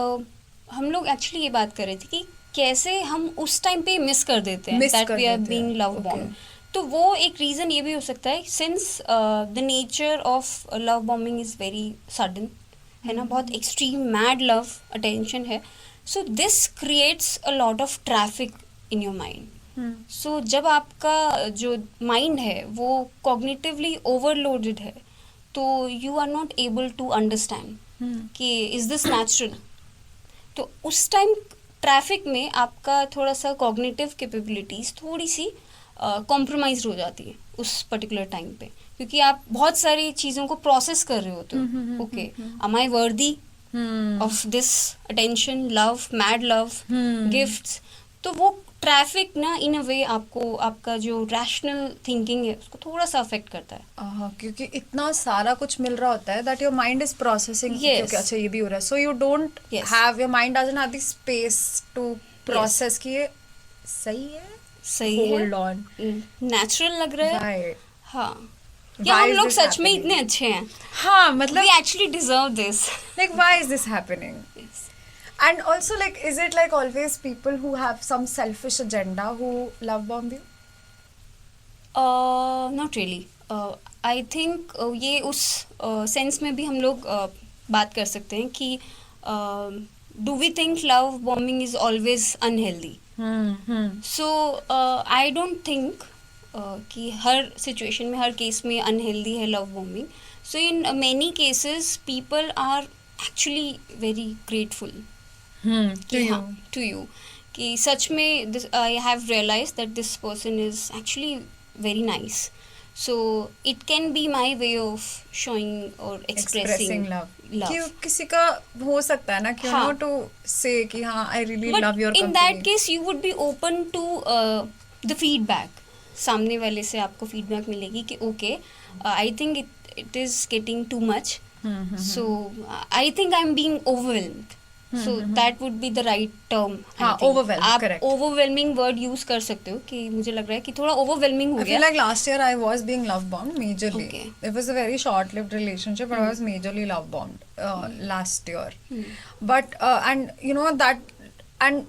हम लोग एक्चुअली ये बात कर रहे थे कि कैसे हम उस टाइम पे मिस कर देते हैं that we are being love bombed. तो वो एक रीज़न ये भी हो सकता है, since the nature of love bombing is very sudden, है ना, बहुत एक्सट्रीम मैड लव अटेंशन है. So this creates a lot of traffic in your mind. So जब आपका जो माइंड है वो कॉग्निटिवली ओवरलोडेड है, तो you are not able to understand कि इज दिस नेचुरल. तो उस टाइम ट्रैफिक में आपका थोड़ा सा कॉग्निटिव कैपेबिलिटीज थोड़ी सी कॉम्प्रोमाइज हो जाती है उस पर्टिकुलर टाइम पे, क्योंकि आप बहुत सारी चीज़ों को प्रोसेस कर रहे होते हो. Okay, am I worthy of this attention, love, mad love, gifts? तो वो ट्रैफिक ना इन अ वे आपको आपका जो रैशनल थिंकिंग है उसको थोड़ा सा अफेक्ट करता है. क्योंकि इतना सारा कुछ मिल रहा होता है that your mind is processing. क्योंकि अच्छा ये भी हो रहा है, so you don't have, your mind doesn't have the space to process कि ये सही है, होल्ड ऑन, नेचुरल लग रहा है. राइट. हाँ, क्या हम लोग सच में इतने अच्छे हैं? हाँ, मतलब we actually deserve this. Like, why is this happening? Yes. And also, like, is it like always people who have some selfish agenda who love bomb you? Not really. I think ये उस sense में भी हम लोग बात कर सकते हैं कि do we think love bombing is always unhealthy? So I don't think कि हर सिचुएशन में, हर केस में अनहेल्दी है love bombing. So in many cases people are actually very grateful to you कि सच में I have realise that this person is actually very nice. So it can be my way of showing और expressing love. किसी का हो सकता है ना कि हाँ, टू से कि हाँ I really love your company. In that case you would be open to the feedback. सामने वाले से आपको फीडबैक मिलेगी कि okay, I think it is getting too much, so I think I am being overwhelmed. So that would be the right term. आप overwhelming word use कर सकते हो कि मुझे लग रहा है कि थोड़ा ओवरवेलमिंग हो गया. Like last year I was being love bombed majorly. Okay. It was a very short lived relationship, but I was majorly love bombed last year. But and you know that, and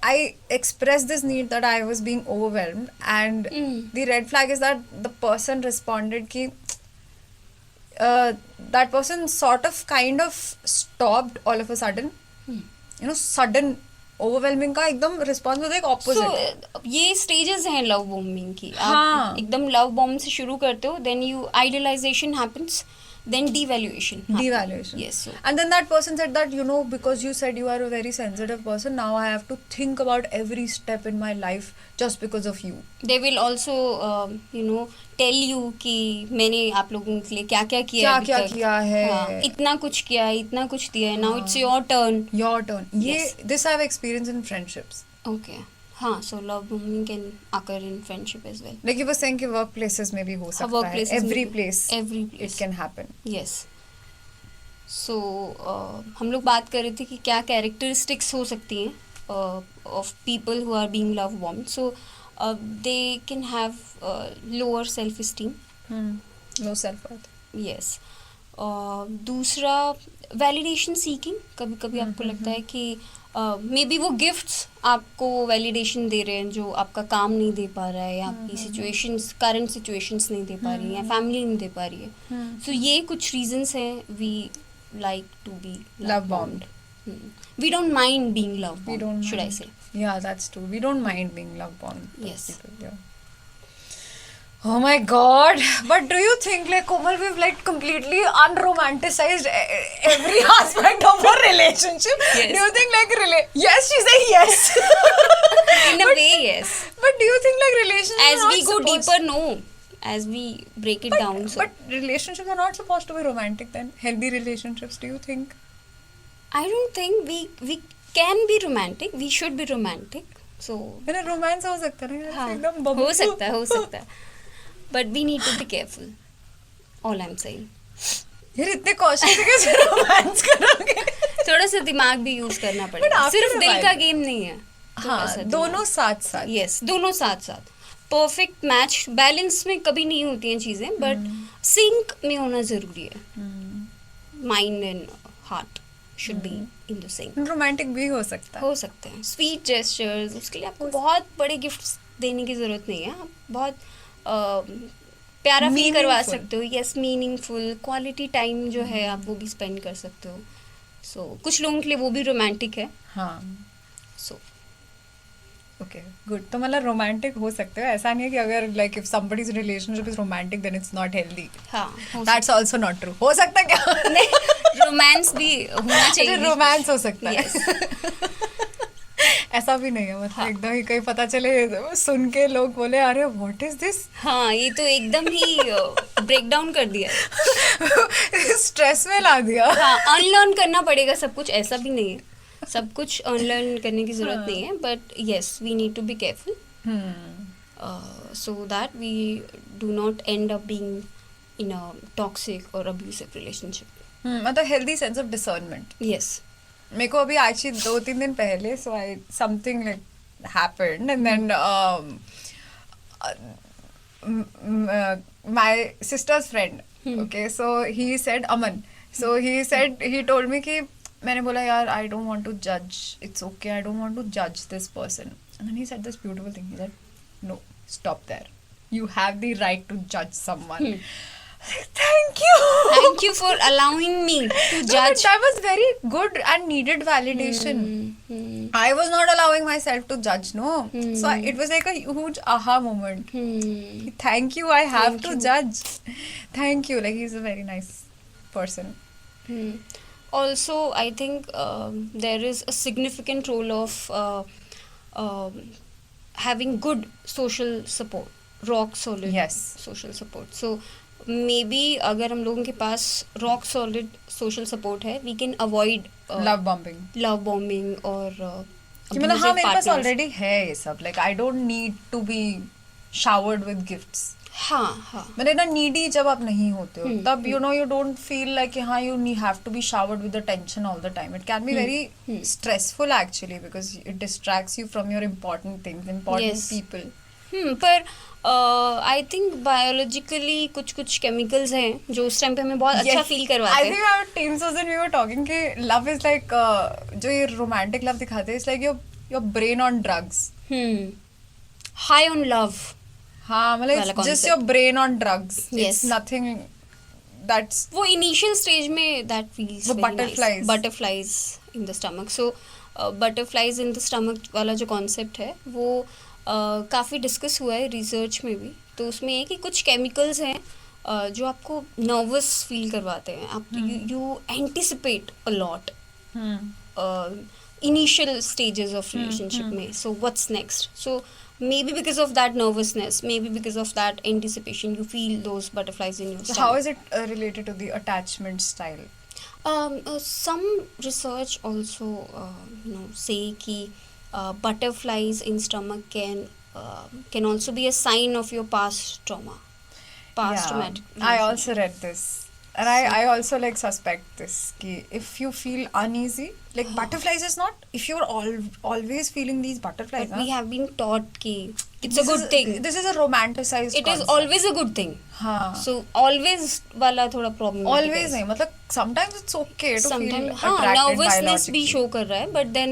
I expressed this need that I was being overwhelmed, and the red flag is that the person responded ki that person sort of kind of stopped all of a sudden. You know, sudden overwhelming का एकदम response होता है एक opposite. So ये stages हैं love bombing की. आप एकदम love bomb से शुरू करते हो, then you idealization happens, then devaluation. Yes. So. And then that person said that, you know, because you said you are a very sensitive person, now I have to think about every step in my life just because of you. They will also, you know, tell you कि मैंने आप लोगों के लिए क्या क्या किया है. हाँ, इतना कुछ किया है, इतना कुछ दिया है. Now it's your turn. ये this I have experienced in friendships. Okay. हाँ, so love bombing can occur in friendship as well. Like you were saying कि workplaces में भी हो सकता है. Every place it can happen. Yes. So हम लोग बात कर रहे थे कि क्या characteristics हो सकती हैं of people who are being love bombed. So they can have lower self-esteem. Low self-worth. Yes. दूसरा वैलिडेशन सीकिंग. कभी कभी आपको लगता है कि मे बी वो गिफ्ट्स आपको वैलिडेशन दे रहे हैं जो आपका काम नहीं दे पा रहा है, या आपकी सिचुएशंस, करंट सिचुएशंस नहीं दे पा रही है, या फैमिली नहीं दे पा रही है. सो ये कुछ रीजंस हैं we like to be love bombed. We don't mind being love bombed, should I say. Yeah, that's true. We don't mind being love bombed. Yes. People, yeah. Oh my God! But do you think, like, Komal, we've like completely unromanticized every aspect of our relationship? Yes. Do you think like yes, she said yes. In a way, yes. But do you think like relationships as we go deeper, no. As we break it down, so. But relationships are not supposed to be romantic then. Healthy relationships, do you think? I don't think we can be romantic. We should be romantic. So. मेरा romance हो सकता है ना? हाँ, एकदम हो सकता है. But we need to be careful. All I'm saying. यार इतने कॉशियस से कैसे रोमांस करोगे? थोड़ा सा दिमाग भी यूज करना पड़ेगा. सिर्फ दिल का गेम नहीं है. हाँ, दोनों साथ साथ. Yes, दोनों साथ साथ. परफेक्ट मैच, बैलेंस में कभी नहीं होती हैं चीज़ें, बट सिंक में होना ज़रूरी है. Mind and heart should be in the sync. Romantic भी हो सकता है. हो सकते हैं स्वीट जेस्चर्स, उसके लिए आपको बहुत बड़े गिफ्ट्स देने की ज़रूरत नहीं है. आप बहुत प्यारा फील करवा सकते हो. यस, मीनिंगफुल क्वालिटी टाइम जो है आप वो भी स्पेंड कर सकते हो. सो कुछ लोगों के लिए वो भी रोमांटिक है. हाँ. So okay, good. तो मतलब रोमांटिक हो सकते हो, ऐसा नहीं है कि अगर like if somebody's relationship is romantic then it's not healthy. हाँ, दैट्स आल्सो नॉट ट्रू. हो सकता है क्या? नहीं, रोमांस भी होना चाहिए. रोमांस हो सकता है. Yes. ऐसा भी नहीं है मतलब एकदम ही कहीं पता चले सुन के लोग बोले अरे व्हाट इज दिस. हाँ, ये तो एकदम ही ब्रेक डाउन कर दिया है. स्ट्रेस में ला दिया. हाँ, अनलर्न करना पड़ेगा सब कुछ, ऐसा भी नहीं है. सब कुछ अनलर्न करने की जरूरत नहीं है, but yes we need to be careful so that we do not end up being in a toxic और अब्यूसिव रिलेशनशिप. मतलब healthy sense of discernment. Yes. मेरे को अभी एक्चुअली 2-3 दिन पहले so I something like happened and then my sister's friend, okay, so he said Aman, so he said he told me कि मैंने बोला यार आई डोंट वांट टू जज, it's okay, I don't want to जज this person, and then he said this beautiful thing, he said no, stop there, you have the right to जज someone. Thank you. Thank you for allowing me to judge. That was very good and needed validation. I was not allowing myself to judge, no. So it was like a huge aha moment. Thank you, I have to judge. Thank you. Like he's a very nice person. Also, I think there is a significant role of having good social support, rock solid Yes. social support. So maybe अगर हम लोगों के पास rock solid social support है, we can avoid Love bombing. love bombing और कि मतलब हाँ मेरे पास already है ये सब. Like I don't need to be showered with gifts. हाँ हाँ. मतलब ना needy जब आप नहीं होते हो तब you know you don't feel like हाँ you have to be showered with the tension all the time. It can be very stressful actually because it distracts you from your important things, important Yes. people. पर I think biologically कुछ कुछ chemicals हैं जो उस time पे हमें बहुत अच्छा फील करवाते हैं. I think our teams was when we were talking कि love is like जो ये romantic love दिखाते हैं it's like your brain on drugs. High on love. हाँ मतलब वाला it's just concept. your brain on drugs. Yes. It's nothing that's वो initial stage में दैट फील्स वो butterflies. Butterflies in the stomach. So butterflies in the stomach वाला जो concept है वो काफ़ी डिस्कस हुआ है रिसर्च में भी. तो उसमें है कि कुछ केमिकल्स हैं जो आपको नर्वस फील करवाते हैं. आप you anticipate a lot initial stages of relationship में. So what's next. So maybe because of that nervousness, maybe because of that anticipation, you feel those butterflies in your so stomach. how is it related to the attachment style? Some research also say कि butterflies in stomach can also be a sign of your past trauma, past traumatic I relationship. also read this and I also like suspect this कि if you feel uneasy like butterflies is not if you're always feeling these butterflies. But we have been taught कि it's a good thing. This is a romanticized It is concept. always a good thing. हाँ. So always वाला थोड़ा problem. Always नहीं मतलब sometimes it's okay to Sometimes feel हाँ attracted nervousness biologically. भी show कर रहा है, but then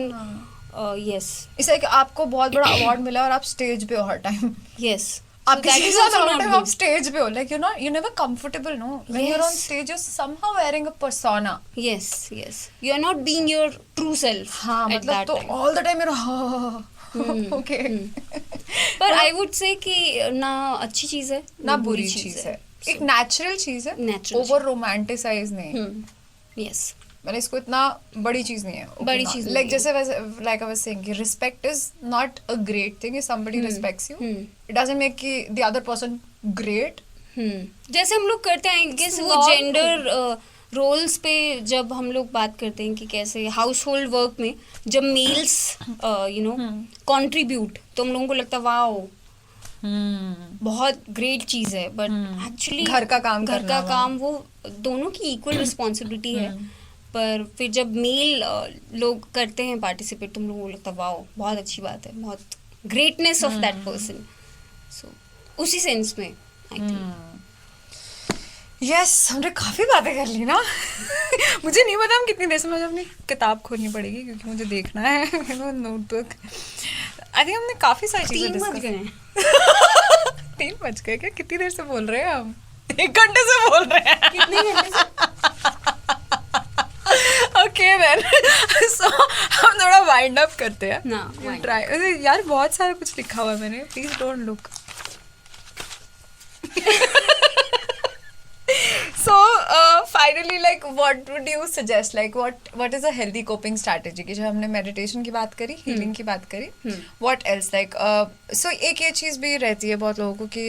yes. It's like आपको बहुत बड़ा अवार्ड मिला और आप स्टेज पे हो हर टाइम. Yes. आप So किसी that के is साथ also हर not टाइम आप good. स्टेज पे हो like you're never comfortable, no? When you're on Yes. stage you're somehow wearing a persona. Yes, yes. You are not being your true self हाँ at मतलब that तो time. all the time you're okay. पर I would say कि ना अच्छी चीज है ना बुरी चीज है. एक नेचुरल चीज है. Natural ओवर रोमांटिसाइज नहीं. Yes. मैंने इसको इतना बड़ी चीज नहीं है. बड़ी चीज नहीं लाइक है. जैसे वैसे like I was saying कि respect is not a great thing if somebody respects you. It doesn't make कि the other person great. जैसे हम लोग करते हैं कि वो normal. जेंडर रोल्स पे जब हम लोग बात करते हैं कि कैसे हाउस होल्ड वर्क में जब मेल्स कंट्रीब्यूट तो हम लोगों को लगता है वाओ बहुत ग्रेट चीज है. बट एक्चुअली घर का काम घर करना का काम वो दोनों की इक्वल रिस्पॉन्सिबिलिटी है. पर फिर जब मेल लोग करते हैं पार्टिसिपेट तो हम लोगों को लगता है वाओ बहुत अच्छी बात है, बहुत ग्रेटनेस ऑफ दैट पर्सन. सो उसी सेंस में आई थिंक। यस हमने काफ़ी बातें कर ली ना। मुझे नहीं पता हम कितनी देर से, मुझे अपनी किताब खोलनी पड़ेगी क्योंकि मुझे देखना है नोटबुक। आई थिंक हमने काफ़ी सारी चीज़ें 3 बज गए। 3 बज गए क्या? कितनी देर से बोल रहे हैं हम? 1 घंटे से बोल रहे हैं। कितने घंटे से? ओके देन सो हम थोड़ा वाइंड अप करते हैं ना ट्राई। यार बहुत सारा कुछ लिखा हुआ है मैंने, please don't look. So finally, like, what would you suggest? Like, what is a healthy coping strategy? कि जब हमने meditation की बात करी, healing की बात करी, what else? Like, so एक ये चीज़ भी रहती है बहुत लोगों को कि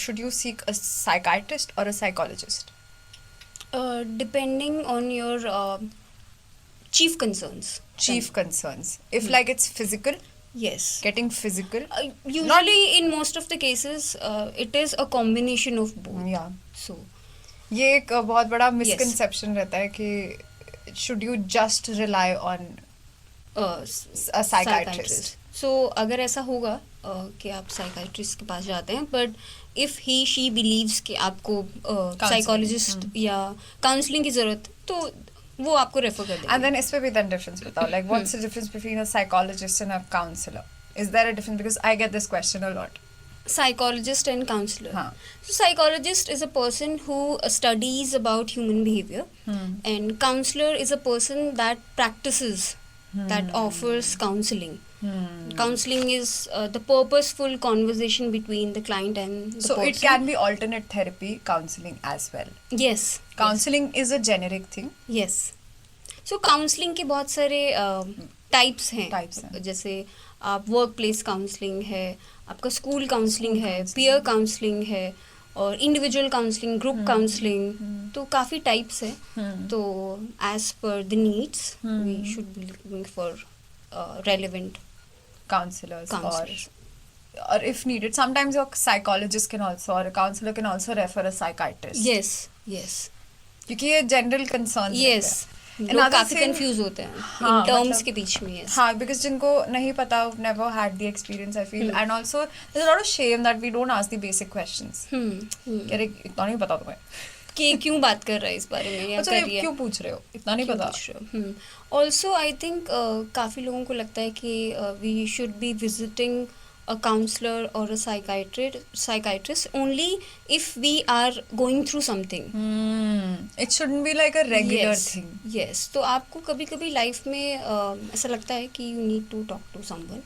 should you seek a psychiatrist or a psychologist? Depending on your chief concerns. Chief concerns. If like it's physical, Yes. getting physical. Usually in most of the cases, it is a combination of both. Yeah. So. ये एक बहुत बड़ा misconception रहता है कि should you just rely on a psychiatrist? So अगर ऐसा होगा कि आप साइकाइट्रिस्ट के पास जाते हैं, but if he she beliefs कि आपको साइकोलॉजिस्ट या काउंसलिंग की जरूरत, तो वो आपको रेफर कर देंगे. And then इस पे भी then difference बताओ, like what's the difference between a psychologist and a counselor? Is there a difference? Because I get this question a lot. Psychologist and counselor. हाँ. So psychologist is a person who studies about human behavior, and counselor is a person that practices, that offers counseling. Counseling is the purposeful conversation between the client and the So person. it can be alternate therapy counseling as well. Yes. Counseling is a generic thing. Yes. So counseling के बहुत सारे types हैं. जैसे आप work place counselling है, आपका school counselling है, peer counselling है, और इंडिविजुअल काउंसलिंग, ग्रुप काउंसलिंग, तो काफ़ी टाइप्स है. तो as per the needs we should be looking for relevant Counselors. counselors. Or if needed, sometimes your psychologist can also, or a counselor can also refer a psychiatrist. Yes, yes. क्योंकि ये general concern Yes. लोग काफ़ी confuse होते हैं in terms के बीच में. Yes. हाँ, because जिनको नहीं पता, never had the experience, I feel, and also there's a lot of shame that we don't ask the basic questions. अरे इतना नहीं पता तुम्हें कि क्यों बात कर रहा है इस बारे में, या अच्छा, कर रही है, क्यों पूछ रहे हो, इतना नहीं पता. ऑल्सो आई थिंक काफ़ी लोगों को लगता है कि we should be visiting a counselor or a psychiatrist only if we are going through something. It shouldn't be like a regular thing. Yes. तो आपको कभी कभी लाइफ में ऐसा लगता है कि you need to talk to someone,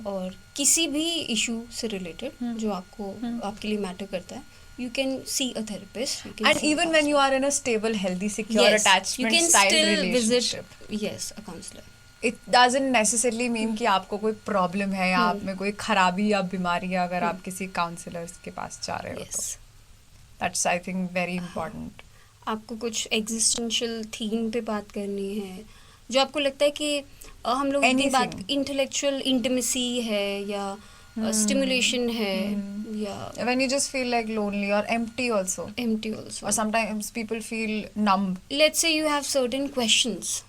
और किसी भी इशू से रिलेटेड जो आपको आपके लिए मैटर करता है, you can see a therapist. And even when you are in a stable, healthy, secure attachment you can style still relationship, visit a counselor. it doesn't necessarily mean कि आपको कोई प्रॉब्लम है या आप में कोई खराबी या बीमारी है अगर आप किसी काउंसलर के पास जा रहे हो. Yes. That's I think very important. आपको कुछ एग्जिस्टेंशियल थीम पे बात करनी है, जो आपको लगता है कि हम लोग इतनी बात, इंटेलेक्चुअल इंटिमेसी है या स्टिमुलेशन है, या when you just feel like lonely or empty also, or sometimes people feel numb. let's say you have certain questions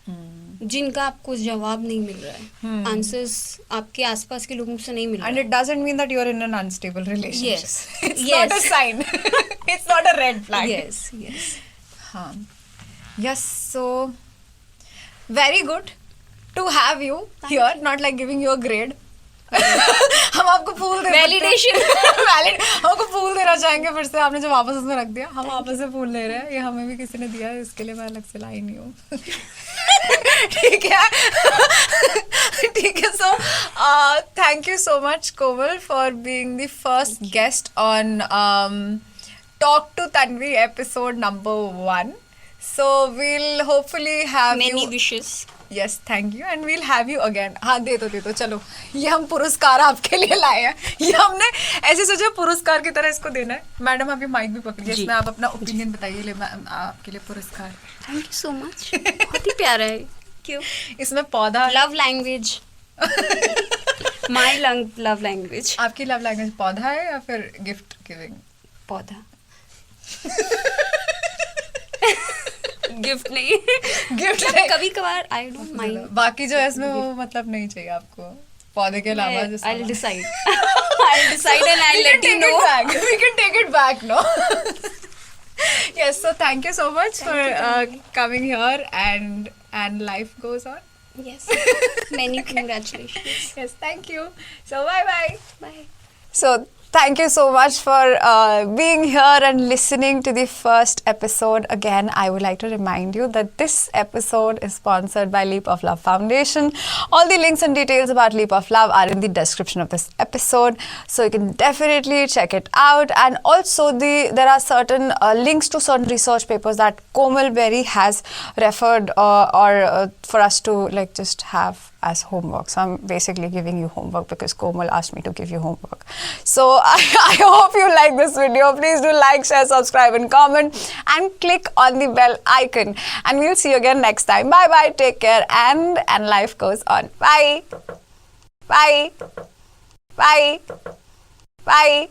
जिनका आपको जवाब नहीं मिल रहा है, आंसर्स आपके आसपास के लोगों से नहीं मिल रहा है, and it doesn't mean that you're in an unstable relationship. Yes. It's Yes. not a sign. It's not a red flag. yes. हाँ. Yes, so very good to have you here, not like giving you a grade. हम आपको फूल दे Validation. Valid हमको फूल देना चाहेंगे फिर से, आपने जो वापस उसमें रख दिया, हम वापस से फूल ले रहे हैं. ये हमें भी किसी ने दिया है, इसके लिए मैं अलग से लाई नहीं हूँ. ठीक है. ठीक है. So thank you so much, Komal, for being the first guest on Talk to Tanvi episode number 1. So we'll hopefully have many you. wishes. Yes, thank you, and we'll have you again. हाँ, दे दो चलो. ये हम पुरस्कार आपके लिए लाए हैं. ये हमने ऐसे सोचा पुरस्कार की तरह इसको देना है. मैडम अभी माइक भी पकड़िए, इसमें आप अपना ओपिनियन बताइए. ले आपके लिए पुरस्कार. Thank you so much. बहुत ही प्यारा है. क्यों? इसमें पौधा. Love language. My love language. आपकी लव लैंग्वेज पौधा है या फिर गिफ्ट गिविंग? पौधा. गिफ्ट नहीं. गिफ्ट कभी कभार आई डोंट माइंड. बाकी जो है इसमें वो मतलब नहीं चाहिए आपको, पौधे के अलावा. I will decide. I'll decide and I'll let you know. We can take it back, no? Yes, so thank you so much for coming here, and life goes on. Yes. Many congratulations. Yes, thank you. So bye. Bye. So thank you so much for being here and listening to the first episode. Again, I would like to remind you that this episode is sponsored by Leap of Love Foundation. All the links and details about Leap of Love are in the description of this episode, so you can definitely check it out. And also there are certain links to certain research papers that Komal Berry has referred for us to like just have as homework. So I'm basically giving you homework because Komal asked me to give you homework. So I hope you like this video. Please do like, share, subscribe and comment, and click on the bell icon. And we'll see you again next time. Bye bye, take care, and life goes on. Bye. Bye. Bye. Bye.